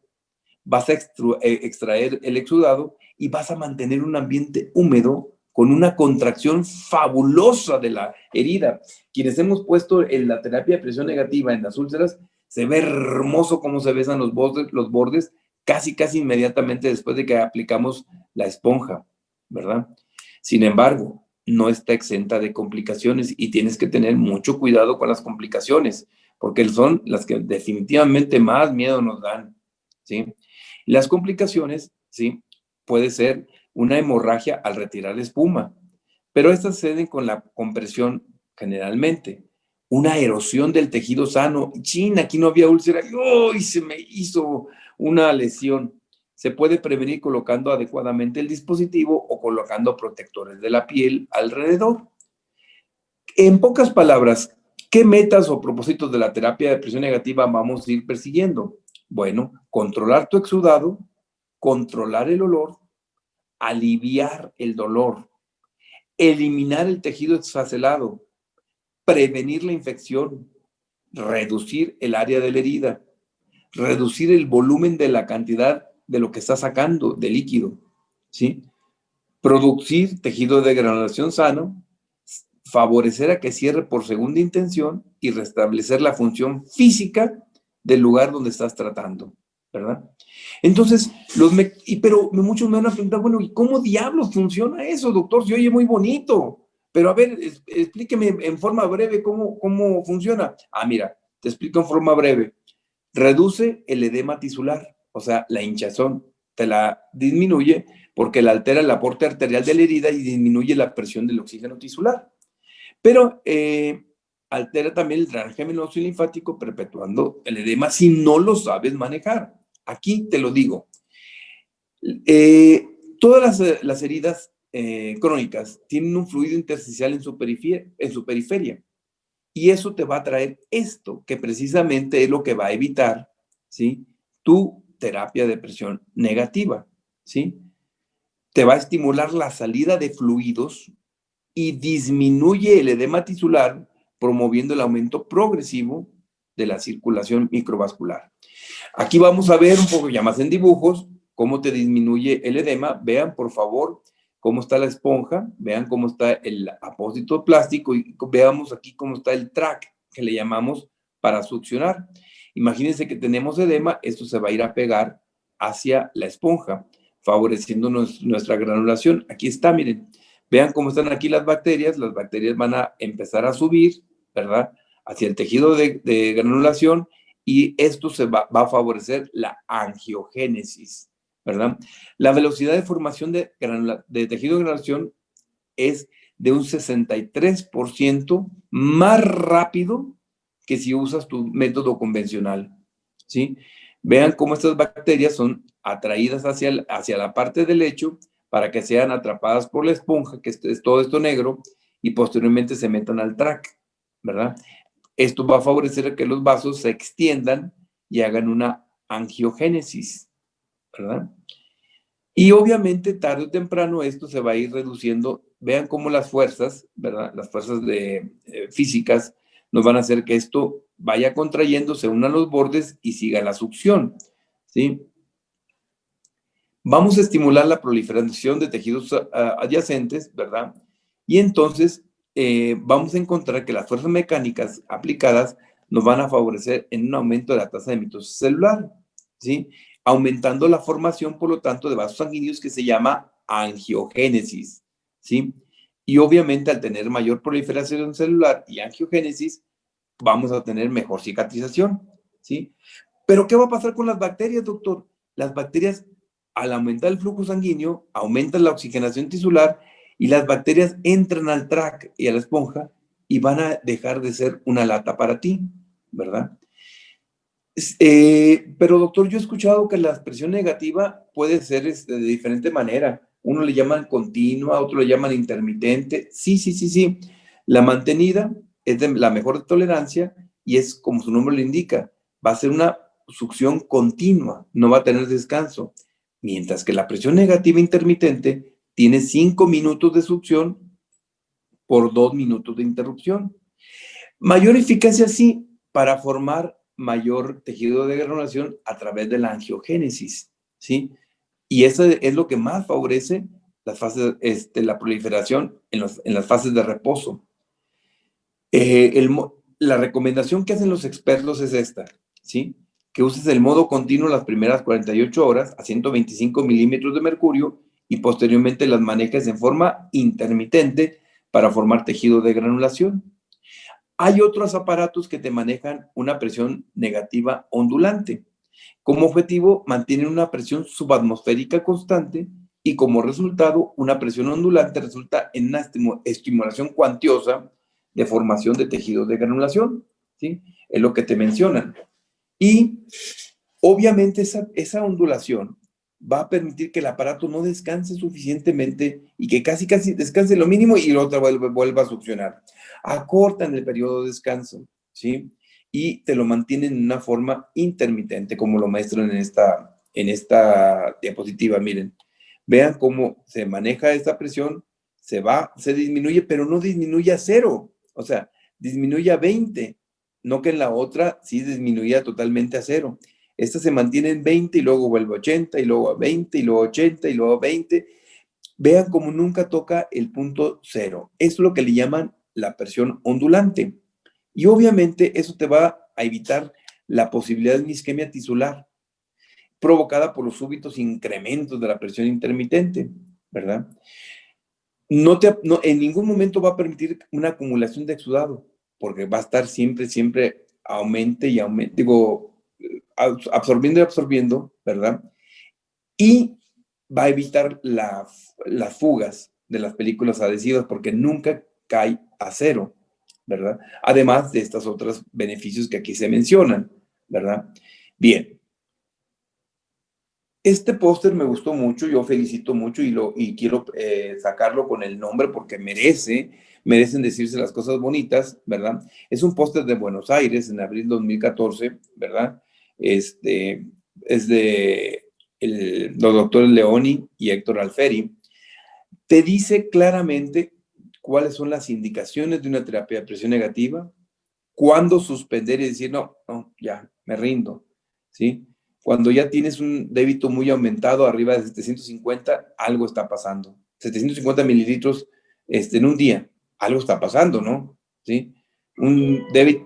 B: Vas a extraer el exudado y vas a mantener un ambiente húmedo con una contracción fabulosa de la herida. Quienes hemos puesto en la terapia de presión negativa en las úlceras, se ve hermoso cómo se besan los bordes casi inmediatamente después de que aplicamos la esponja, ¿verdad? Sin embargo, no está exenta de complicaciones y tienes que tener mucho cuidado con las complicaciones, porque son las que definitivamente más miedo nos dan, ¿sí? Las complicaciones, ¿sí? Puede ser una hemorragia al retirar la espuma, pero estas suceden con la compresión generalmente. Una erosión del tejido sano. Chin, aquí no había úlcera. ¡Uy! Se me hizo una lesión. Se puede prevenir colocando adecuadamente el dispositivo o colocando protectores de la piel alrededor. En pocas palabras, ¿qué metas o propósitos de la terapia de presión negativa vamos a ir persiguiendo? Bueno, controlar tu exudado, controlar el olor, aliviar el dolor, eliminar el tejido exfaselado, prevenir la infección, reducir el área de la herida, reducir el volumen de la cantidad de lo que está sacando de líquido, ¿sí? Producir tejido de granulación sano, favorecer a que cierre por segunda intención y restablecer la función física del lugar donde estás tratando, ¿verdad? Entonces, pero muchos me van a preguntar, bueno, ¿y cómo diablos funciona eso, doctor? Se oye muy bonito, pero a ver, explíqueme en forma breve cómo funciona. Ah, mira, te explico en forma breve. Reduce el edema tisular, o sea, la hinchazón, te la disminuye porque la altera el aporte arterial de la herida y disminuye la presión del oxígeno tisular. Pero altera también el drenaje venoso y linfático, perpetuando el edema si no lo sabes manejar. Aquí te lo digo. Todas las heridas crónicas tienen un fluido intersticial en su periferia. Y eso te va a traer esto, que precisamente es lo que va a evitar, ¿sí?, tu terapia de presión negativa, ¿sí? Te va a estimular la salida de fluidos y disminuye el edema tisular, promoviendo el aumento progresivo de la circulación microvascular. Aquí vamos a ver un poco ya más en dibujos cómo te disminuye el edema. Vean, por favor, cómo está la esponja, vean cómo está el apósito plástico y veamos aquí cómo está el track que le llamamos para succionar. Imagínense que tenemos edema, esto se va a ir a pegar hacia la esponja, favoreciendo nuestra granulación. Aquí está, miren, vean cómo están aquí las bacterias van a empezar a subir, ¿verdad?, hacia el tejido de granulación, y esto va a favorecer la angiogénesis, ¿verdad? La velocidad de formación de tejido de granulación es de un 63% más rápido que si usas tu método convencional, ¿sí? Vean cómo estas bacterias son atraídas hacia la parte del lecho para que sean atrapadas por la esponja, que es todo esto negro, y posteriormente se metan al tract, ¿verdad? Esto va a favorecer que los vasos se extiendan y hagan una angiogénesis, ¿verdad? Y obviamente tarde o temprano esto se va a ir reduciendo. Vean cómo las fuerzas, ¿verdad?, las fuerzas físicas nos van a hacer que esto vaya contrayendo, se unan los bordes y siga la succión, ¿sí? Vamos a estimular la proliferación de tejidos adyacentes, ¿verdad? Y entonces vamos a encontrar que las fuerzas mecánicas aplicadas nos van a favorecer en un aumento de la tasa de mitosis celular, ¿sí? Aumentando la formación, por lo tanto, de vasos sanguíneos, que se llama angiogénesis, ¿sí? Y obviamente al tener mayor proliferación celular y angiogénesis, vamos a tener mejor cicatrización, ¿sí? Pero ¿qué va a pasar con las bacterias, doctor? Las bacterias, al aumentar el flujo sanguíneo, aumentan la oxigenación tisular y las bacterias entran al tract y a la esponja y van a dejar de ser una lata para ti, ¿verdad? Pero doctor, yo he escuchado que la expresión negativa puede ser de diferente manera. Uno le llaman continua, otro le llaman intermitente. Sí. La mantenida es de la mejor tolerancia y es como su nombre lo indica, va a ser una succión continua, no va a tener descanso. Mientras que la presión negativa intermitente tiene 5 minutos de succión por 2 minutos de interrupción. Mayor eficacia, sí, para formar mayor tejido de granulación a través de la angiogénesis, ¿sí? Y eso es lo que más favorece las fases, la proliferación en las fases de reposo. La recomendación que hacen los expertos es esta, ¿sí? Que uses el modo continuo las primeras 48 horas a 125 milímetros de mercurio y posteriormente las manejes en forma intermitente para formar tejido de granulación. Hay otros aparatos que te manejan una presión negativa ondulante. Como objetivo, mantienen una presión subatmosférica constante y como resultado, una presión ondulante resulta en una estimulación cuantiosa de formación de tejidos de granulación, ¿sí? Es lo que te mencionan. Y obviamente esa ondulación va a permitir que el aparato no descanse suficientemente y que casi descanse lo mínimo y la otra vuelva a succionar. Acortan el periodo de descanso, ¿sí? Y te lo mantienen en una forma intermitente, como lo muestran en esta diapositiva. Miren, vean cómo se maneja esta presión, se disminuye, pero no disminuye a 0, o sea, disminuye a 20, no que en la otra sí disminuía totalmente a 0. Esta se mantiene en 20 y luego vuelve a 80 y luego a 20 y luego a 80 y luego a 20. Vean cómo nunca toca el punto cero. Es lo que le llaman la presión ondulante. Y obviamente eso te va a evitar la posibilidad de una isquemia tisular provocada por los súbitos incrementos de la presión intermitente, ¿verdad? No, en ningún momento va a permitir una acumulación de exudado, porque va a estar siempre aumente y aumente, digo, absorbiendo y absorbiendo, ¿verdad? Y va a evitar las fugas de las películas adhesivas, porque nunca cae a cero, ¿verdad? Además de estos otros beneficios que aquí se mencionan, ¿verdad? Bien. Este póster me gustó mucho, yo felicito mucho y quiero sacarlo con el nombre porque merecen decirse las cosas bonitas, ¿verdad? Es un póster de Buenos Aires en abril 2014, ¿verdad? Es de los doctores Leoni y Héctor Alferi. Te dice claramente cuáles son las indicaciones de una terapia de presión negativa, cuándo suspender y decir, no, ya, me rindo, ¿sí? Cuando ya tienes un débito muy aumentado, arriba de 750, algo está pasando. 750 mililitros en un día, algo está pasando, ¿no? ¿Sí?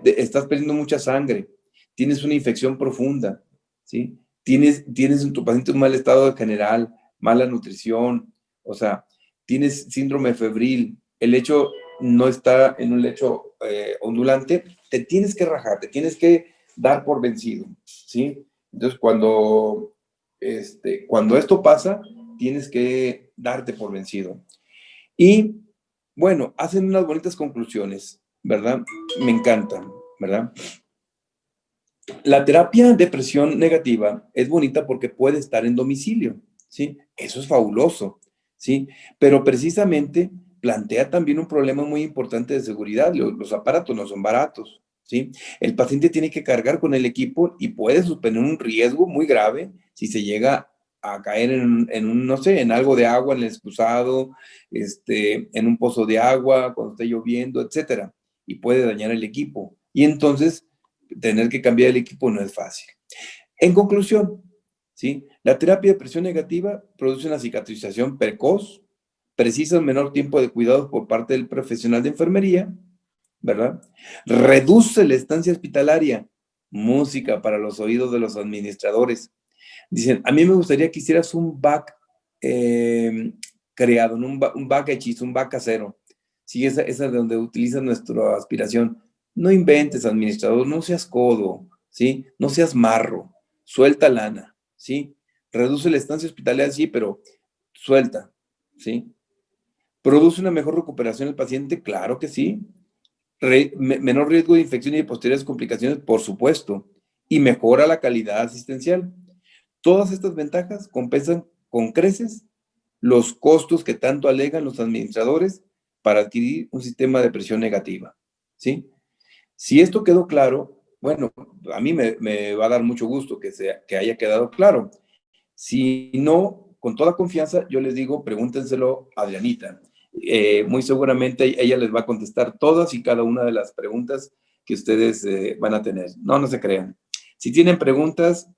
B: Estás perdiendo mucha sangre, tienes una infección profunda, ¿sí? Tienes en tu paciente un mal estado general, mala nutrición, o sea, tienes síndrome febril, el lecho no está en un lecho ondulante, te tienes que rajar, te tienes que dar por vencido, ¿sí? Entonces, cuando esto pasa, tienes que darte por vencido. Y, bueno, hacen unas bonitas conclusiones, ¿verdad? Me encantan, ¿verdad? La terapia de presión negativa es bonita porque puede estar en domicilio, ¿sí? Eso es fabuloso, ¿sí? Pero precisamente plantea también un problema muy importante de seguridad. Los aparatos no son baratos, ¿sí? El paciente tiene que cargar con el equipo y puede suponer un riesgo muy grave si se llega a caer no sé, en algo de agua, en el excusado, en un pozo de agua, cuando esté lloviendo, etcétera, y puede dañar el equipo. Y entonces tener que cambiar el equipo no es fácil. En conclusión, ¿sí? La terapia de presión negativa produce una cicatrización precoz, precisa un menor tiempo de cuidados por parte del profesional de enfermería, ¿verdad? Reduce la estancia hospitalaria, música para los oídos de los administradores. Dicen, a mí me gustaría que hicieras un back creado, un back hechizo, un back casero. Sí, esa de donde utilizas nuestra aspiración. No inventes, administrador, no seas codo, ¿sí? No seas marro, suelta lana, ¿sí? Reduce la estancia hospitalaria, sí, pero suelta, ¿sí? ¿Produce una mejor recuperación del paciente? Claro que sí. Menor riesgo de infección y de posteriores complicaciones, por supuesto. Y mejora la calidad asistencial. Todas estas ventajas compensan con creces los costos que tanto alegan los administradores para adquirir un sistema de presión negativa, ¿sí? Si esto quedó claro, bueno, a mí me va a dar mucho gusto que haya quedado claro. Si no, con toda confianza, yo les digo, pregúntenselo a Adrianita. Muy seguramente ella les va a contestar todas y cada una de las preguntas que ustedes van a tener. No se crean. Si tienen preguntas,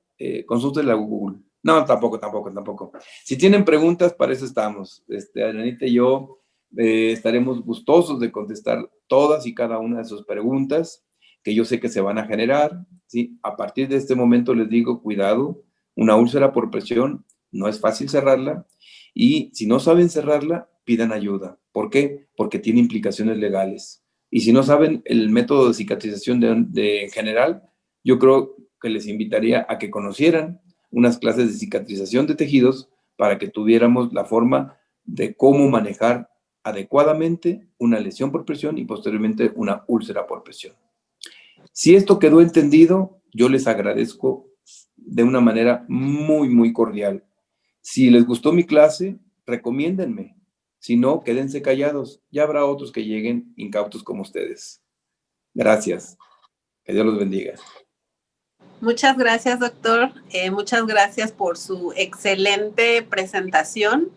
B: consúltenla a Google. No, tampoco. Si tienen preguntas, para eso estamos. Adrianita y yo estaremos gustosos de contestar todas y cada una de sus preguntas que yo sé que se van a generar, ¿sí? A partir de este momento les digo, cuidado, una úlcera por presión no es fácil cerrarla y si no saben cerrarla, pidan ayuda. ¿Por qué? Porque tiene implicaciones legales. Y si no saben el método de cicatrización en general, yo creo que les invitaría a que conocieran unas clases de cicatrización de tejidos para que tuviéramos la forma de cómo manejar adecuadamente una lesión por presión y posteriormente una úlcera por presión. Si esto quedó entendido, yo les agradezco de una manera muy cordial. Si les gustó mi clase, recomiéndenme. Si no, quédense callados. Ya habrá otros que lleguen incautos como ustedes. Gracias. Que Dios los bendiga.
A: Muchas gracias, doctor. Muchas gracias por su excelente presentación.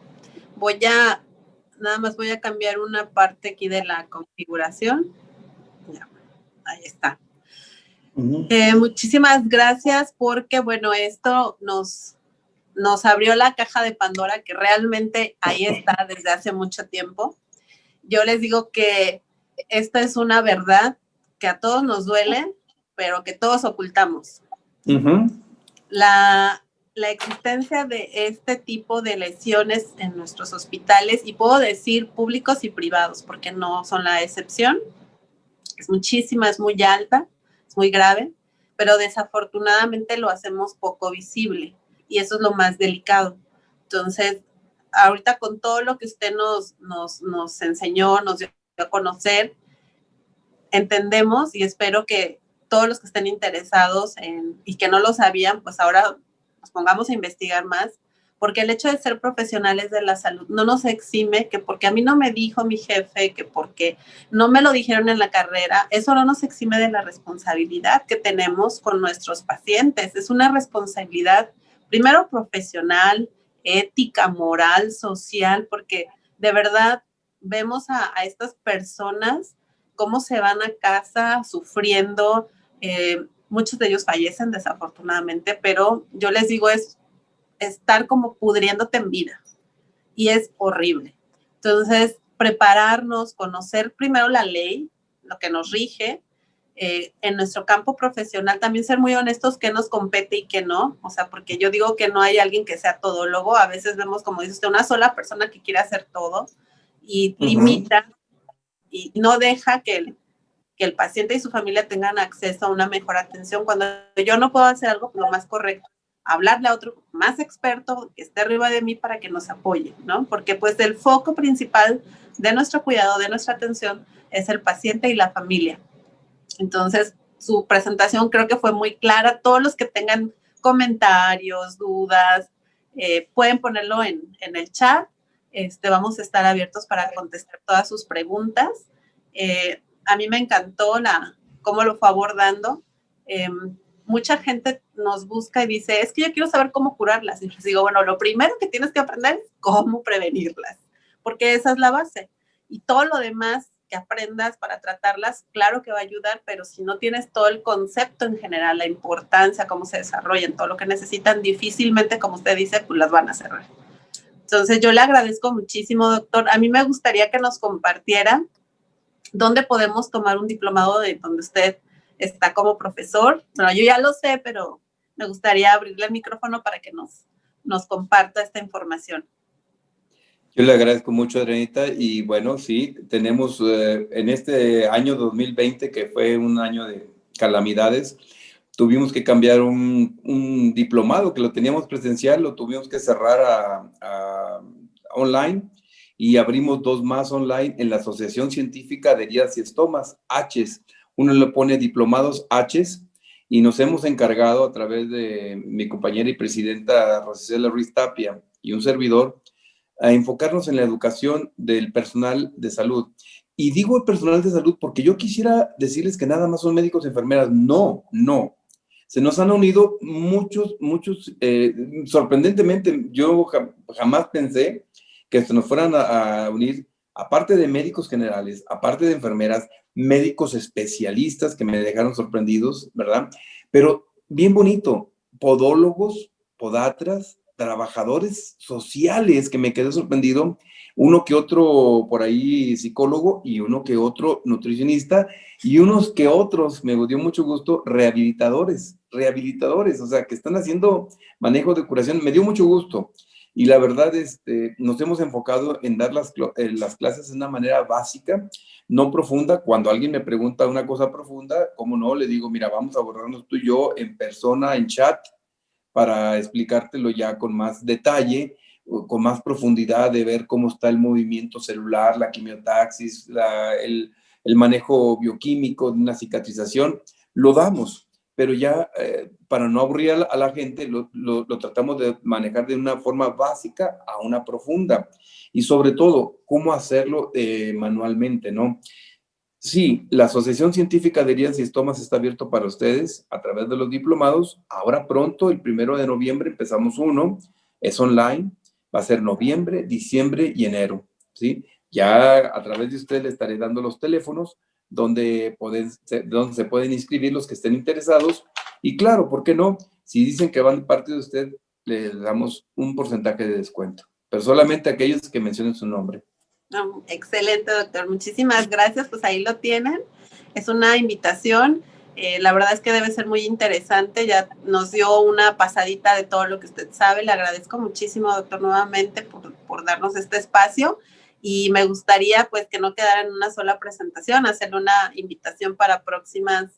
A: Nada más voy a cambiar una parte aquí de la configuración. Ya, ahí está. Muchísimas gracias porque, bueno, esto nos abrió la caja de Pandora que realmente ahí está desde hace mucho tiempo. Yo les digo que esta es una verdad que a todos nos duele, pero que todos ocultamos. La existencia de este tipo de lesiones en nuestros hospitales, y puedo decir públicos y privados, porque no son la excepción, es muchísima, es muy alta, es muy grave, pero desafortunadamente lo hacemos poco visible y eso es lo más delicado. Entonces, ahorita con todo lo que usted nos enseñó, nos dio a conocer, entendemos y espero que todos los que estén interesados y que no lo sabían, pues ahora nos pongamos a investigar más, porque el hecho de ser profesionales de la salud no nos exime que porque a mí no me dijo mi jefe, que porque no me lo dijeron en la carrera, eso no nos exime de la responsabilidad que tenemos con nuestros pacientes. Es una responsabilidad, primero profesional, ética, moral, social, porque de verdad vemos a estas personas cómo se van a casa sufriendo. Muchos de ellos fallecen desafortunadamente, pero yo les digo, es estar como pudriéndote en vida y es horrible. Entonces, prepararnos, conocer primero la ley, lo que nos rige, en nuestro campo profesional, también ser muy honestos qué nos compete y qué no, o sea, porque yo digo que no hay alguien que sea todólogo, a veces vemos, como dice usted, una sola persona que quiere hacer todo y limita y no deja que el paciente y su familia tengan acceso a una mejor atención. Cuando yo no puedo hacer algo, lo más correcto, hablarle a otro más experto que esté arriba de mí para que nos apoye, ¿no? Porque pues el foco principal de nuestro cuidado, de nuestra atención, es el paciente y la familia. Entonces, su presentación creo que fue muy clara. Todos los que tengan comentarios, dudas, pueden ponerlo en el chat. Vamos a estar abiertos para contestar todas sus preguntas. A mí me encantó cómo lo fue abordando. Mucha gente nos busca y dice, es que yo quiero saber cómo curarlas. Y les digo, bueno, lo primero que tienes que aprender es cómo prevenirlas, porque esa es la base. Y todo lo demás que aprendas para tratarlas, claro que va a ayudar, pero si no tienes todo el concepto en general, la importancia, cómo se desarrollan, todo lo que necesitan, difícilmente, como usted dice, pues las van a cerrar. Entonces, yo le agradezco muchísimo, doctor. A mí me gustaría que nos compartiera dónde podemos tomar un diplomado de donde usted está como profesor. Bueno, yo ya lo sé, pero me gustaría abrirle el micrófono para que nos comparta esta información.
B: Yo le agradezco mucho, Adrianita, y bueno, sí, tenemos en este año 2020, que fue un año de calamidades, tuvimos que cambiar un diplomado que lo teníamos presencial, lo tuvimos que cerrar a online y abrimos 2 más online en la Asociación Científica de Heridas y Estomas, ACHES. Uno le pone diplomados ACHES y nos hemos encargado a través de mi compañera y presidenta Rosicela Ruiz Tapia y un servidor a enfocarnos en la educación del personal de salud. Y digo el personal de salud porque yo quisiera decirles que nada más son médicos y enfermeras. No, no. Se nos han unido muchos, sorprendentemente, yo jamás pensé que se nos fueran a unir, aparte de médicos generales, aparte de enfermeras, médicos especialistas que me dejaron sorprendidos, ¿verdad? Pero bien bonito, podólogos, podatras, trabajadores sociales, que me quedé sorprendido, uno que otro por ahí psicólogo y uno que otro nutricionista y unos que otros, me dio mucho gusto, rehabilitadores, o sea, que están haciendo manejo de curación, me dio mucho gusto. Y la verdad, nos hemos enfocado en dar las clases de una manera básica, no profunda. Cuando alguien me pregunta una cosa profunda, ¿cómo no? Le digo, mira, vamos a abordarnos tú y yo en persona, en chat, para explicártelo ya con más detalle, con más profundidad de ver cómo está el movimiento celular, la quimiotaxis, el manejo bioquímico de una cicatrización. Lo damos, pero ya para no aburrir a la gente, lo tratamos de manejar de una forma básica a una profunda. Y sobre todo, cómo hacerlo manualmente, ¿no? Sí, la Asociación Científica de Heridas y Estomas está abierto para ustedes a través de los diplomados. Ahora pronto, el 1 de noviembre, empezamos uno. Es online. Va a ser noviembre, diciembre y enero, ¿sí? Ya a través de ustedes le estaré dando los teléfonos donde se pueden inscribir los que estén interesados. Y claro, ¿por qué no? Si dicen que van de parte de usted, le damos un porcentaje de descuento, pero solamente aquellos que mencionen su nombre.
A: Excelente, doctor. Muchísimas gracias. Pues ahí lo tienen. Es una invitación. La verdad es que debe ser muy interesante. Ya nos dio una pasadita de todo lo que usted sabe. Le agradezco muchísimo, doctor, nuevamente por darnos este espacio. Y me gustaría, pues, que no quedara en una sola presentación, hacerle una invitación para próximas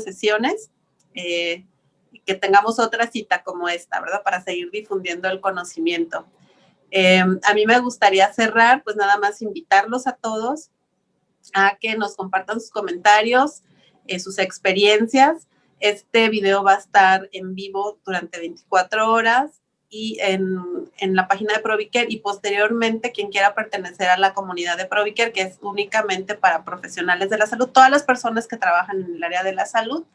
A: sesiones. Que tengamos otra cita como esta, ¿verdad? Para seguir difundiendo el conocimiento. A mí me gustaría cerrar, pues nada más invitarlos a todos a que nos compartan sus comentarios, sus experiencias. Este video va a estar en vivo durante 24 horas y en la página de Provicare, y posteriormente quien quiera pertenecer a la comunidad de Provicare, que es únicamente para profesionales de la salud, todas las personas que trabajan en el área de la salud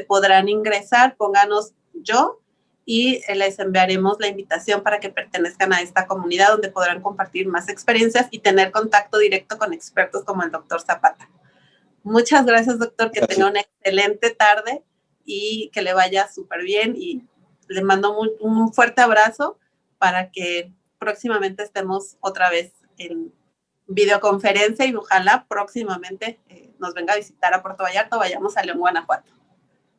A: podrán ingresar, pónganos yo, y les enviaremos la invitación para que pertenezcan a esta comunidad donde podrán compartir más experiencias y tener contacto directo con expertos como el doctor Zapata. Muchas gracias, doctor, que tenga una excelente tarde y que le vaya súper bien, y le mando un fuerte abrazo para que próximamente estemos otra vez en videoconferencia y ojalá próximamente nos venga a visitar a Puerto Vallarta o vayamos a León, Guanajuato.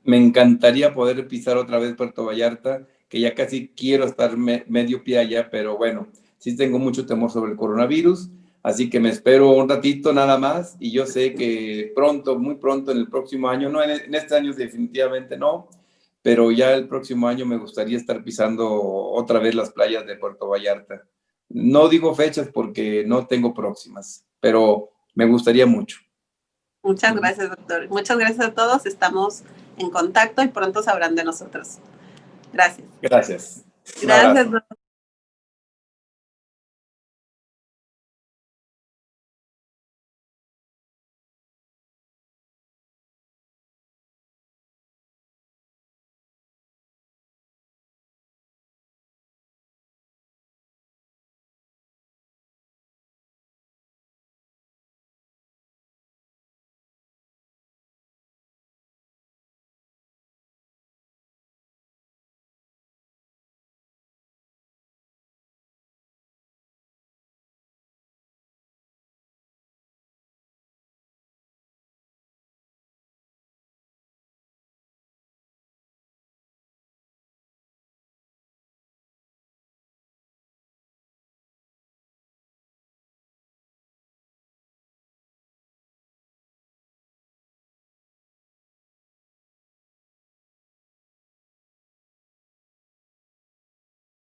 B: Me encantaría poder pisar otra vez Puerto Vallarta, que ya casi quiero estar medio pie allá, pero bueno, sí tengo mucho temor sobre el coronavirus, así que me espero un ratito nada más, y yo sé que pronto, muy pronto, en el próximo año, no en este año definitivamente no, pero ya el próximo año me gustaría estar pisando otra vez las playas de Puerto Vallarta. No digo fechas porque no tengo próximas, pero me gustaría mucho.
A: Muchas gracias, doctor. Muchas gracias a todos. Estamos en contacto y pronto sabrán de nosotros. Gracias.
B: Gracias.
A: Gracias, doctor.